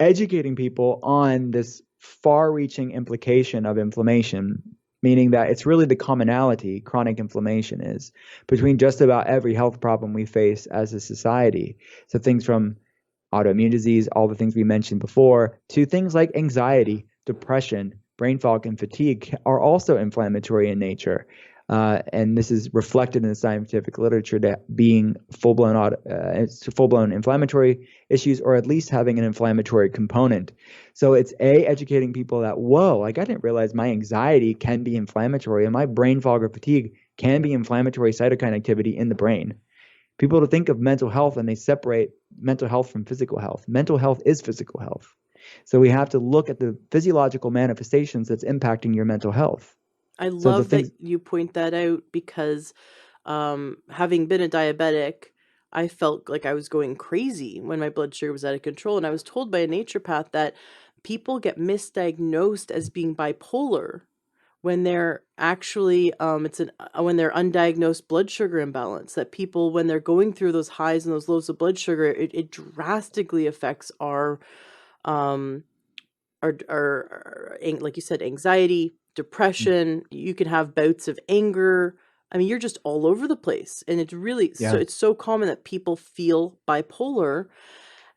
educating people on this far-reaching implication of inflammation, meaning that it's really the commonality chronic inflammation is between just about every health problem we face as a society. So things from autoimmune disease, all the things we mentioned before, to things like anxiety, depression, brain fog, and fatigue are also inflammatory in nature. And this is reflected in the scientific literature that being full-blown inflammatory issues, or at least having an inflammatory component. So it's educating people that, whoa, like I didn't realize my anxiety can be inflammatory and my brain fog or fatigue can be inflammatory cytokine activity in the brain. People to think of mental health and they separate mental health from physical health. Mental health is physical health. So we have to look at the physiological manifestations that's impacting your mental health. I So the love that things, you point that out because having been a diabetic, I felt like I was going crazy when my blood sugar was out of control. And I was told by a naturopath that people get misdiagnosed as being bipolar when they're actually when they're undiagnosed blood sugar imbalance. That people, when they're going through those highs and those lows of blood sugar, it drastically affects um like you said, anxiety, depression. You can have bouts of anger. I mean, you're just all over the place. And it's really so yeah, it's so common that people feel bipolar.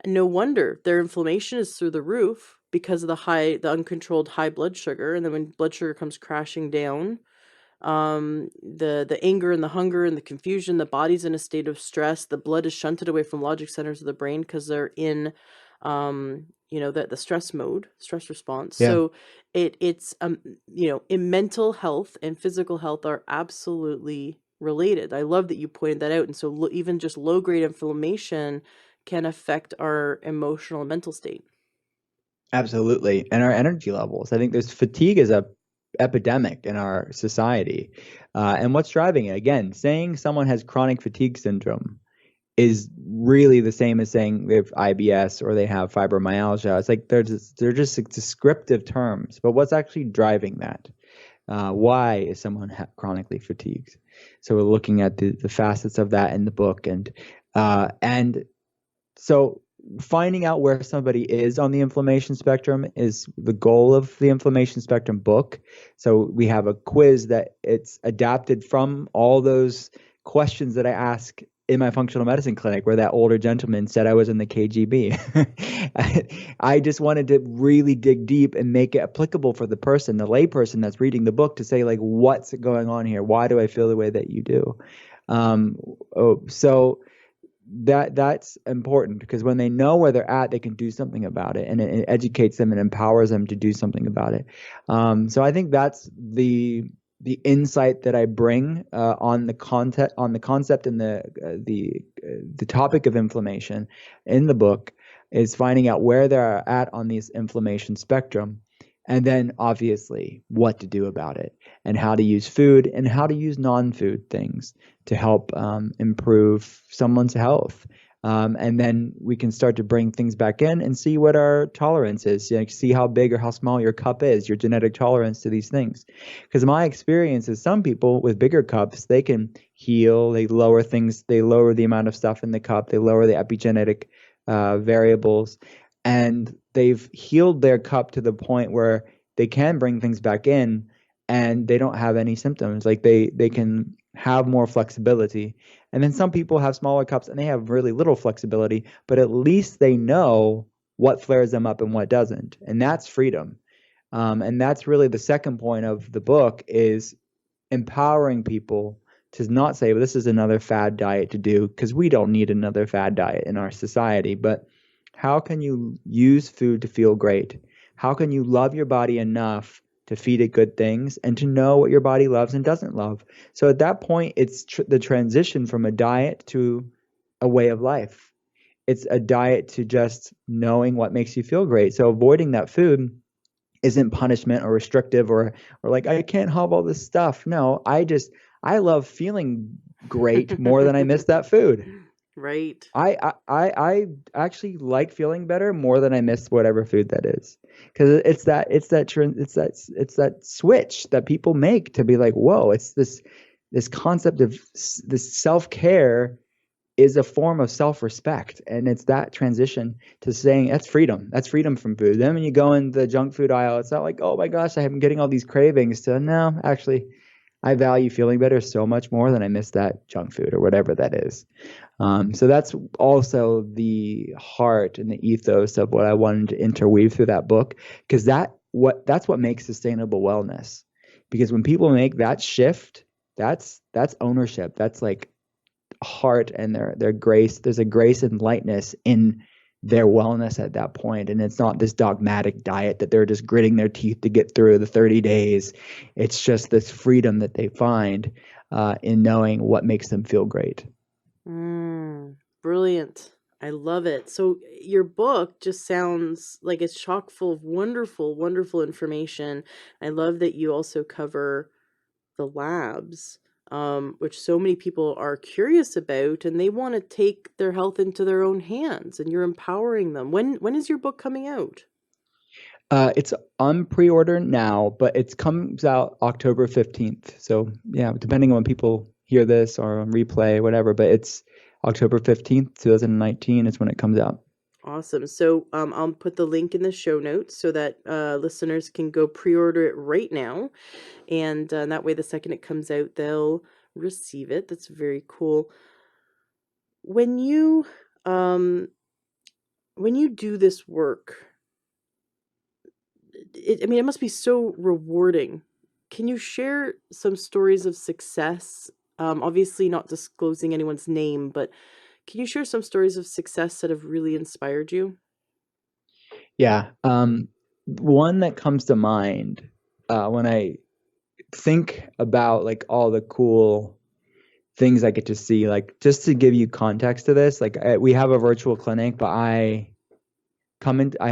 And no wonder their inflammation is through the roof because of the uncontrolled high blood sugar. And then when blood sugar comes crashing down, the anger and the hunger and the confusion, the body's in a state of stress, the blood is shunted away from logic centers of the brain because they're in the stress response. yeah. So it's in mental health and physical health are absolutely related. I love that you pointed that out. And so even just low grade inflammation can affect our emotional and mental state. Absolutely. And our energy levels. I think there's fatigue is a epidemic in our society. And what's driving it? Again, saying someone has chronic fatigue syndrome is really the same as saying they have IBS or they have fibromyalgia. It's like they're just like descriptive terms, but what's actually driving that? Why is someone chronically fatigued? So we're looking at the facets of that in the book, and so finding out where somebody is on the inflammation spectrum is the goal of the inflammation spectrum book. So we have a quiz that it's adapted from all those questions that I ask in my functional medicine clinic, where that older gentleman said I was in the KGB. I just wanted to really dig deep and make it applicable for the person, the layperson that's reading the book, to say, like, what's going on here? Why do I feel the way that you do? Um, so that's important, because when they know where they're at, they can do something about it, and it educates them and empowers them to do something about it. So I think that's the insight that I bring on the concept and the topic of inflammation in the book, is finding out where they're at on this inflammation spectrum, and then obviously what to do about it, and how to use food and how to use non-food things to help improve someone's health. And then we can start to bring things back in and see what our tolerance is. Like, see how big or how small your cup is, your genetic tolerance to these things. Because my experience is some people with bigger cups, they can heal, they lower things, they lower the amount of stuff in the cup, they lower the epigenetic variables, and they've healed their cup to the point where they can bring things back in and they don't have any symptoms. Like, they can have more flexibility. And then some people have smaller cups and they have really little flexibility, but at least they know what flares them up and what doesn't. And that's freedom. And that's really the second point of the book, is empowering people to not say, well, this is another fad diet to do, because we don't need another fad diet in our society. But how can you use food to feel great? How can you love your body enough to feed it good things and to know what your body loves and doesn't love? So at that point, it's the transition from a diet to a way of life. It's a diet to just knowing what makes you feel great. So avoiding that food isn't punishment or restrictive, or like, I can't have all this stuff. No, I love feeling great more than I miss that food. Right. I actually like feeling better more than I miss whatever food that is, because it's that switch that people make to be like, whoa, it's this concept of this self-care is a form of self-respect, and it's that transition to saying that's freedom from food. Then when you go in the junk food aisle, it's not like, oh my gosh, I'm getting all these cravings, to, no, actually, I value feeling better so much more than I miss that junk food or whatever that is. So that's also the heart and the ethos of what I wanted to interweave through that book, because that's what makes sustainable wellness. Because when people make that shift, that's ownership. That's like heart and their grace. There's a grace and lightness in their wellness at that point, and it's not this dogmatic diet that they're just gritting their teeth to get through the 30 days. It's just this freedom that they find in knowing what makes them feel great. Brilliant. I love it. So your book just sounds like it's chock full of wonderful, wonderful information. I love that you also cover the labs, which so many people are curious about, and they want to take their health into their own hands, and you're empowering them. When is your book coming out? It's on pre-order now, but it comes out October 15th. So yeah, depending on when people hear this or on replay, whatever, but it's October 15th, 2019 is when it comes out. Awesome. So I'll put the link in the show notes so that listeners can go pre-order it right now. And that way, the second it comes out, they'll receive it. That's very cool. When you um, when you do this work, I mean, it must be so rewarding. Can you share some stories of success? Obviously, not disclosing anyone's name, but can you share some stories of success that have really inspired you? Yeah. One that comes to mind when I think about like all the cool things I get to see, like just to give you context to this, like we have a virtual clinic, but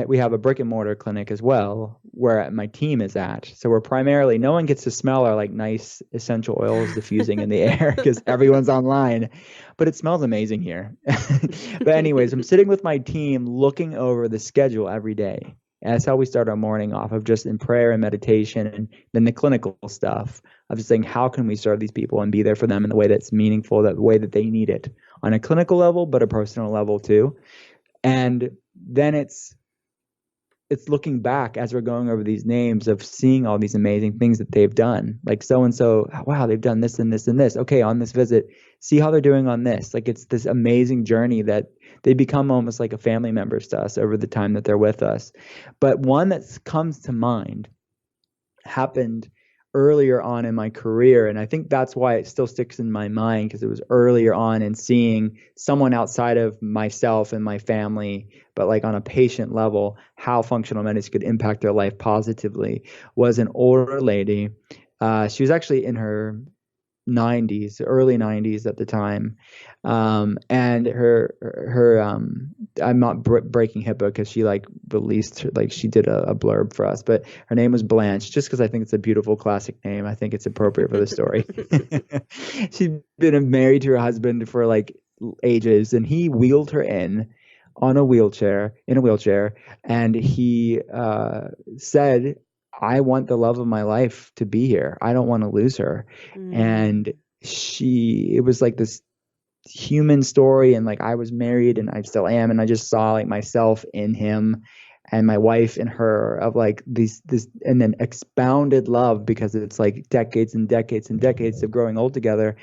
we have a brick and mortar clinic as well where my team is at. So we're primarily, no one gets to smell our like nice essential oils diffusing in the air because everyone's online, but it smells amazing here. But anyways, I'm sitting with my team looking over the schedule every day. And that's how we start our morning off, of just in prayer and meditation, and then the clinical stuff of just saying, how can we serve these people and be there for them in the way that's meaningful, that way that they need it on a clinical level, but a personal level too. And then it's looking back as we're going over these names, of seeing all these amazing things that they've done. Like so and so, wow, they've done this and this and this. Okay, on this visit, see how they're doing on this. Like it's this amazing journey that they become almost like a family members to us over the time that they're with us. But one that comes to mind happened earlier on in my career, and I think that's why it still sticks in my mind, because it was earlier on in seeing someone outside of myself and my family, but like on a patient level, how functional medicine could impact their life positively. Was an older lady. She was actually in her 90s, early 90s at the time. And I'm not breaking HIPAA because she like released her, like she did a blurb for us, but her name was Blanche, just because I think it's a beautiful classic name. I think it's appropriate for the story. She'd been married to her husband for like ages, and he wheeled her in a wheelchair, and he said, I want the love of my life to be here. I don't want to lose her. And it was like this human story, and like I was married and I still am, and I just saw like myself in him and my wife in her, of like this and then expounded love, because it's like decades and decades and decades of growing old together.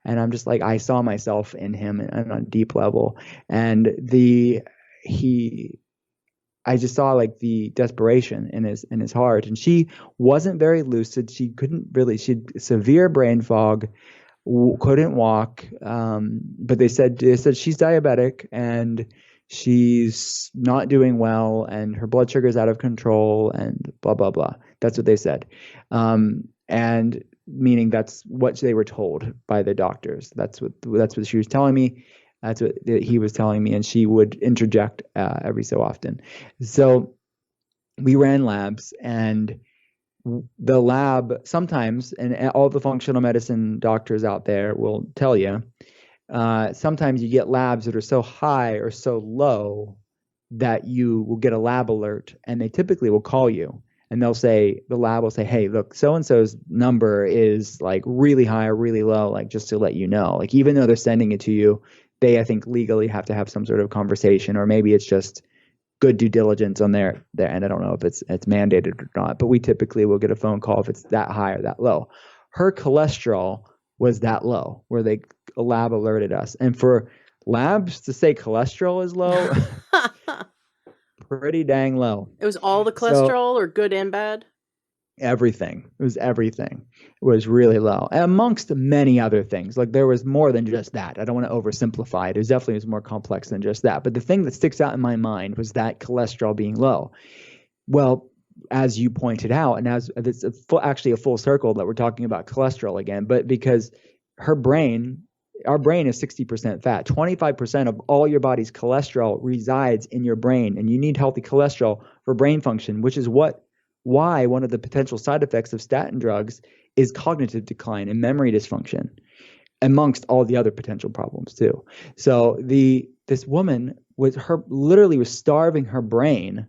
And I'm just like, I saw myself in him on a deep level. And I just saw like the desperation in his heart. And she wasn't very lucid. She had severe brain fog, couldn't walk. But they said she's diabetic and she's not doing well, and her blood sugar is out of control, and blah blah blah. That's what they said. And meaning that's what they were told by the doctors. That's what she was telling me. That's what he was telling me, and she would interject every so often. So we ran labs, and the lab sometimes, and all the functional medicine doctors out there will tell you, sometimes you get labs that are so high or so low that you will get a lab alert, and they typically will call you. And the lab will say, hey, look, so-and-so's number is like really high or really low, like just to let you know. Like even though they're sending it to you, they, I think, legally have to have some sort of conversation, or maybe it's just good due diligence on their end. I don't know if it's mandated or not, but we typically will get a phone call if it's that high or that low. Her cholesterol was that low, where a lab alerted us. And for labs to say cholesterol is low, pretty dang low. It was all the cholesterol, or good and bad? Everything. It was everything. It was really low, and amongst many other things. Like there was more than just that. I don't want to oversimplify it. It definitely was more complex than just that. But the thing that sticks out in my mind was that cholesterol being low. Well, as you pointed out, and as it's actually a full circle that we're talking about cholesterol again, but because our brain is 60% fat. 25% of all your body's cholesterol resides in your brain, and you need healthy cholesterol for brain function, which is why one of the potential side effects of statin drugs is cognitive decline and memory dysfunction, amongst all the other potential problems too. So this woman literally was starving her brain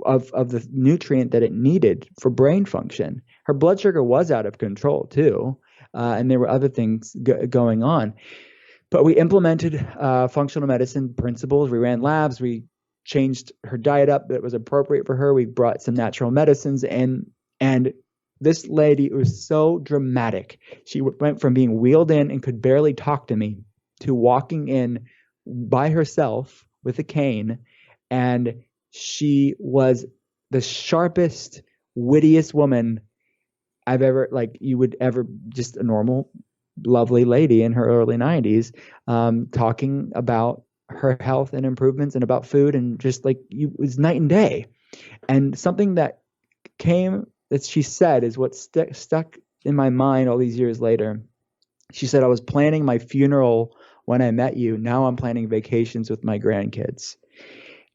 of the nutrient that it needed for brain function. Her blood sugar was out of control too, and there were other things going on. But we implemented functional medicine principles. We ran labs. We changed her diet up that was appropriate for her. We brought some natural medicines in, and this lady, it was so dramatic. She went from being wheeled in and could barely talk to me to walking in by herself with a cane, and she was the sharpest, wittiest woman I've ever, just a normal, lovely lady in her early 90s, talking about her health and improvements and about food, and just like it was night and day. And something that she said is what stuck in my mind all these years later. She said, I was planning my funeral when I met you. Now I'm planning vacations with my grandkids.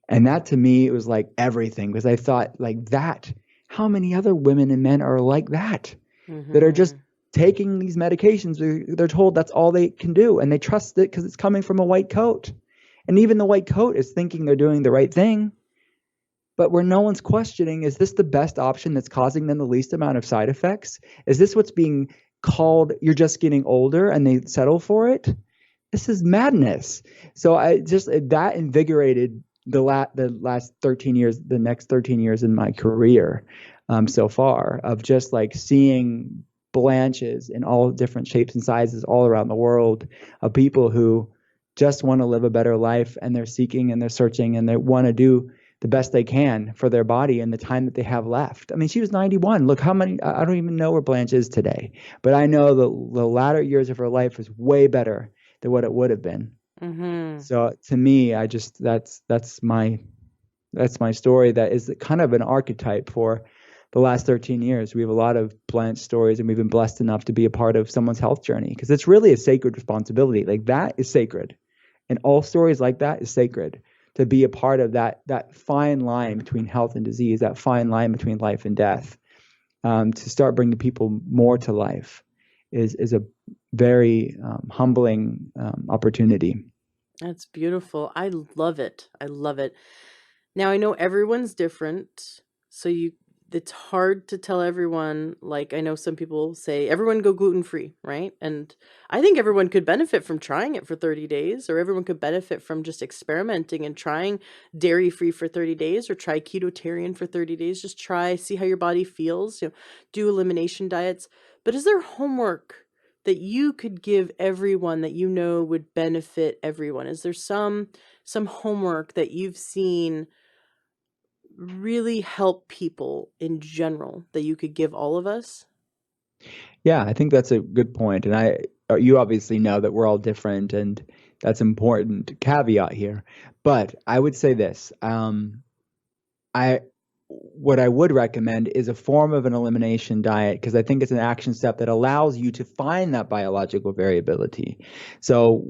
And that to me, it was like everything, because I thought like that, how many other women and men are like that are just Mm-hmm. taking these medications. They're told that's all they can do, and they trust it because it's coming from a white coat. And even the white coat is thinking they're doing the right thing. But where no one's questioning, is this the best option that's causing them the least amount of side effects? Is this what's being called, you're just getting older, and they settle for it? This is madness. So I just, that invigorated the last 13 years, the next 13 years in my career, so far, of just like seeing Blanches in all different shapes and sizes all around the world, of people who just want to live a better life, and they're seeking and they're searching and they want to do the best they can for their body and the time that they have left. I mean, she was 91. Look how many, I don't even know where Blanche is today, but I know the latter years of her life was way better than what it would have been. Mm-hmm. So to me, I just, that's my story. That is kind of an archetype for the last 13 years. We have a lot of Blanche stories, and we've been blessed enough to be a part of someone's health journey, because it's really a sacred responsibility. Like, that is sacred. And all stories like that is sacred, to be a part of that fine line between health and disease, that fine line between life and death. To start bringing people more to life is a very humbling opportunity. That's beautiful. I love it. I love it. Now I know everyone's different, so it's hard to tell everyone, like I know some people say everyone go gluten free, right? And I think everyone could benefit from trying it for 30 days, or everyone could benefit from just experimenting and trying dairy free for 30 days, or try ketotarian for 30 days. Just try, see how your body feels, do elimination diets. But is there homework that you could give everyone that you know would benefit everyone? Is there some homework that you've seen really help people in general that you could give all of us? Yeah, I think that's a good point. And you obviously know that we're all different, and that's important caveat here. But I would say this: I what I would recommend is a form of an elimination diet, because I think it's an action step that allows you to find that biological variability. So,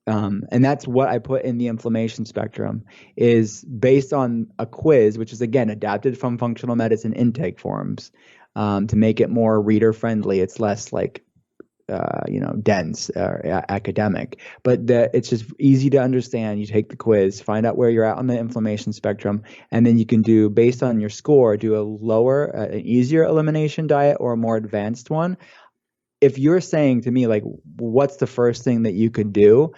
and that's what I put in the inflammation spectrum, is based on a quiz, which is again adapted from functional medicine intake forms, to make it more reader friendly. It's less like dense or academic, but it's just easy to understand. You take the quiz, find out where you're at on the inflammation spectrum, and then you can do, based on your score, do an easier elimination diet or a more advanced one. If you're saying to me, like, what's the first thing that you could do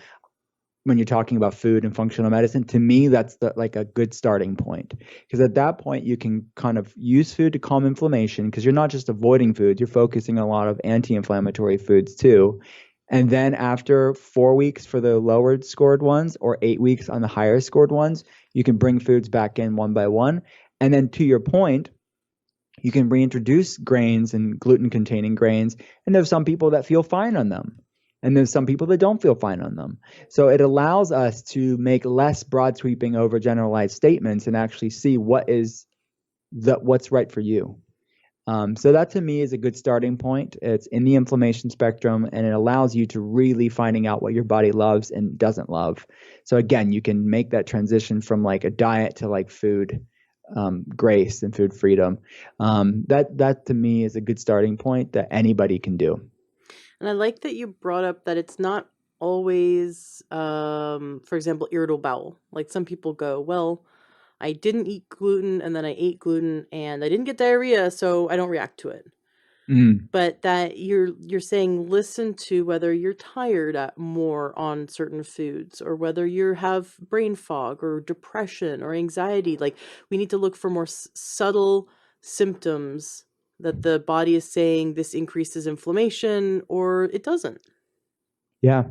when you're talking about food and functional medicine, to me, that's like a good starting point. Because at that point, you can kind of use food to calm inflammation, because you're not just avoiding foods, you're focusing on a lot of anti-inflammatory foods too. And then after 4 weeks for the lower scored ones, or 8 weeks on the higher scored ones, you can bring foods back in one by one. And then, to your point, you can reintroduce grains and gluten containing grains. And there's some people that feel fine on them, and there's some people that don't feel fine on them. So it allows us to make less broad sweeping, overgeneralized statements, and actually see what's right for you. So that to me is a good starting point. It's in the inflammation spectrum, and it allows you to really finding out what your body loves and doesn't love. So again, you can make that transition from like a diet to like food grace and food freedom. That to me is a good starting point that anybody can do. And I like that you brought up that it's not always, for example, irritable bowel. Like some people go, well, I didn't eat gluten and then I ate gluten and I didn't get diarrhea, so I don't react to it. Mm. But that you're saying listen to whether you're tired at more on certain foods, or whether you have brain fog or depression or anxiety. Like we need to look for more subtle symptoms that the body is saying this increases inflammation or it doesn't. Yeah.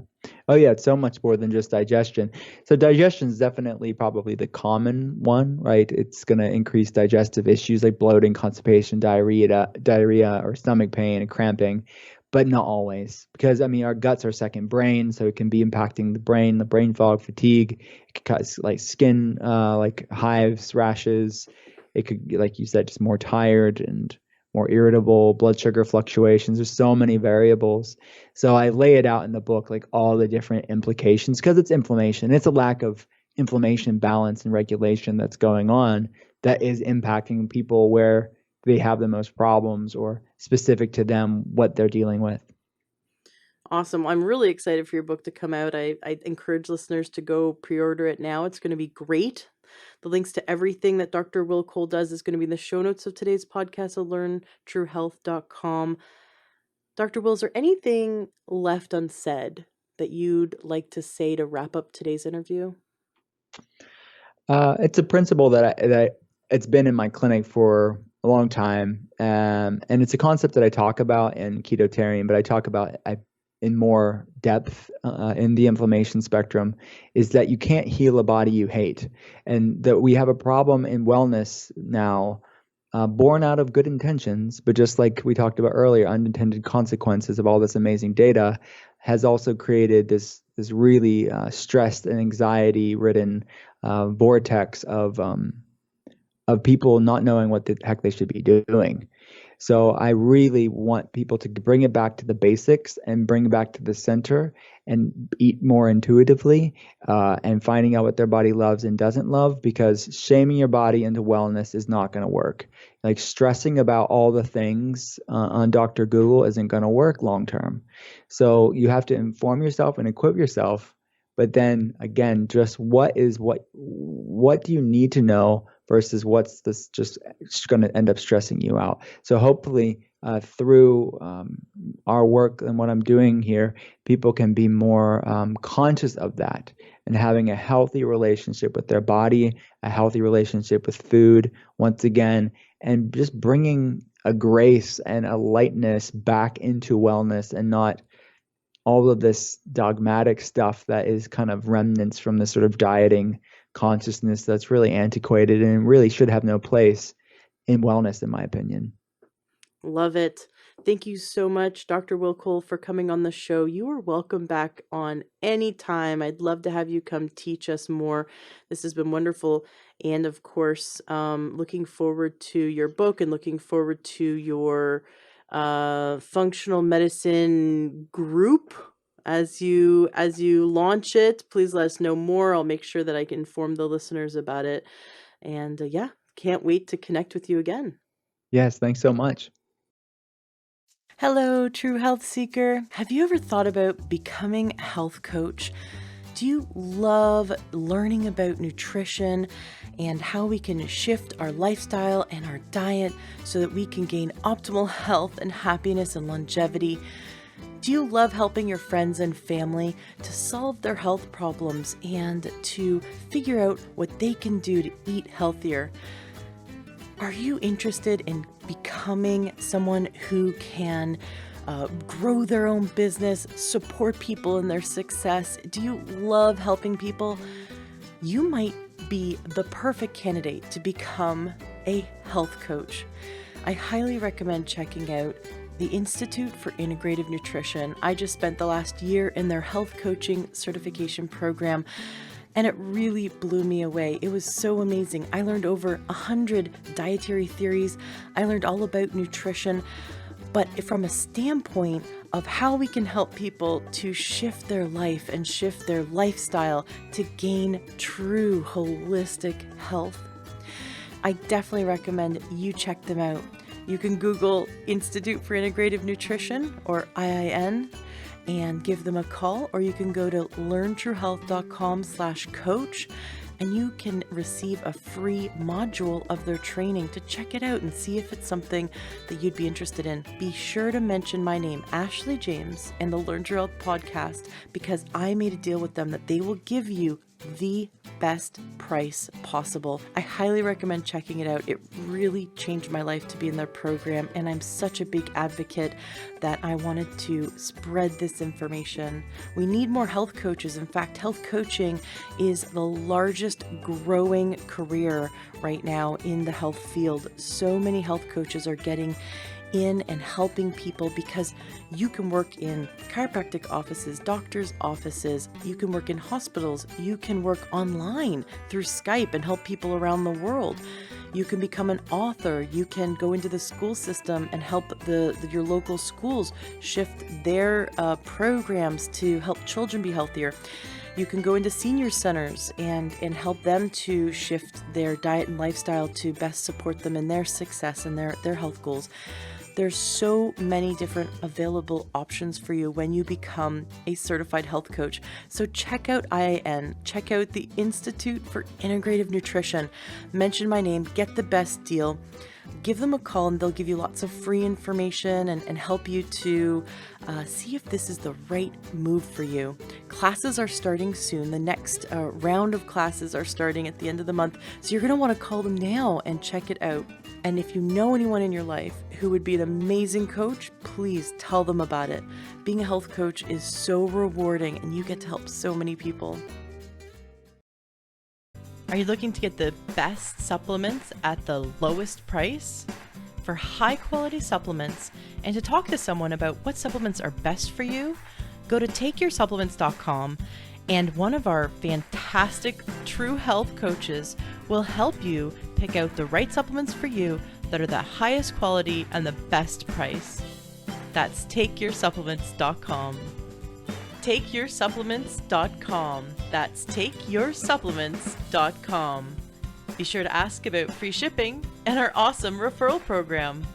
Oh, yeah. It's so much more than just digestion. So digestion is definitely probably the common one, right? It's going to increase digestive issues like bloating, constipation, diarrhea, or stomach pain and cramping, but not always. Because I mean, our guts are second brain, so it can be impacting the brain fog, fatigue. It could cause like skin, like hives, rashes. It could, like you said, just more tired and more irritable, blood sugar fluctuations. There's so many variables. So I lay it out in the book, like all the different implications, because it's inflammation. It's a lack of inflammation balance and regulation that's going on that is impacting people where they have the most problems or specific to them what they're dealing with. Awesome. I'm really excited for your book to come out. I encourage listeners to go pre-order it now. It's going to be great. The links to everything that Dr. Will Cole does is going to be in the show notes of today's podcast at learntruehealth.com. Dr. Will, is there anything left unsaid that you'd like to say to wrap up today's interview? It's a principle that it's been in my clinic for a long time, and it's a concept that I talk about in Ketotarian, but I talk about in more depth in the inflammation spectrum, is that you can't heal a body you hate, and that we have a problem in wellness now, born out of good intentions, but just like we talked about earlier, unintended consequences of all this amazing data has also created this really stressed and anxiety-ridden vortex of people not knowing what the heck they should be doing. So I really want people to bring it back to the basics and bring it back to the center and eat more intuitively and finding out what their body loves and doesn't love, because shaming your body into wellness is not going to work. Like stressing about all the things on Dr. Google isn't going to work long term. So you have to inform yourself and equip yourself. But then again, just what do you need to know versus what's this just going to end up stressing you out. So hopefully through our work and what I'm doing here, people can be more conscious of that and having a healthy relationship with their body, a healthy relationship with food, once again, and just bringing a grace and a lightness back into wellness and not all of this dogmatic stuff that is kind of remnants from this sort of dieting consciousness that's really antiquated and really should have no place in wellness, in my opinion. Love it. Thank you so much, Dr. Will Cole, for coming on the show. You are welcome back on any time. I'd love to have you come teach us more. This has been wonderful. And of course, looking forward to your book and looking forward to your functional medicine group as you launch it. Please let us know more. I'll make sure that I can inform the listeners about it. And yeah, can't wait to connect with you again. Yes, thanks so much. Hello, true health seeker. Have you ever thought about becoming a health coach? Do you love learning about nutrition and how we can shift our lifestyle and our diet so that we can gain optimal health and happiness and longevity? Do you love helping your friends and family to solve their health problems and to figure out what they can do to eat healthier? Are you interested in becoming someone who can grow their own business, support people in their success? Do you love helping people? You might be the perfect candidate to become a health coach. I highly recommend checking out the Institute for Integrative Nutrition. I just spent the last year in their health coaching certification program, and it really blew me away. It was so amazing. I learned over 100 dietary theories. I learned all about nutrition, but from a standpoint of how we can help people to shift their life and shift their lifestyle to gain true holistic health. I definitely recommend you check them out. You can Google Institute for Integrative Nutrition or IIN and give them a call, or you can go to learntruehealth.com/coach and you can receive a free module of their training to check it out and see if it's something that you'd be interested in. Be sure to mention my name, Ashley James, and the Learn True Health podcast, because I made a deal with them that they will give you the best price possible. I highly recommend checking it out. It really changed my life to be in their program, and I'm such a big advocate that I wanted to spread this information. We need more health coaches. In fact, health coaching is the largest growing career right now in the health field. So many health coaches are getting in and helping people because you can work in chiropractic offices, doctors' offices, you can work in hospitals, you can work online through Skype and help people around the world. You can become an author, you can go into the school system and help your local schools shift their programs to help children be healthier. You can go into senior centers and help them to shift their diet and lifestyle to best support them in their success and their health goals. There's so many different available options for you when you become a certified health coach. So check out IIN, check out the Institute for Integrative Nutrition, mention my name, get the best deal. Give them a call and they'll give you lots of free information and help you to see if this is the right move for you. Classes are starting soon. The next round of classes are starting at the end of the month. So you're going to want to call them now and check it out. And if you know anyone in your life who would be an amazing coach, please tell them about it. Being a health coach is so rewarding and you get to help so many people. Are you looking to get the best supplements at the lowest price? For high quality supplements and to talk to someone about what supplements are best for you, go to takeyoursupplements.com and one of our fantastic true health coaches will help you pick out the right supplements for you that are the highest quality and the best price. That's takeyoursupplements.com. takeyoursupplements.com. That's takeyoursupplements.com. Be sure to ask about free shipping and our awesome referral program.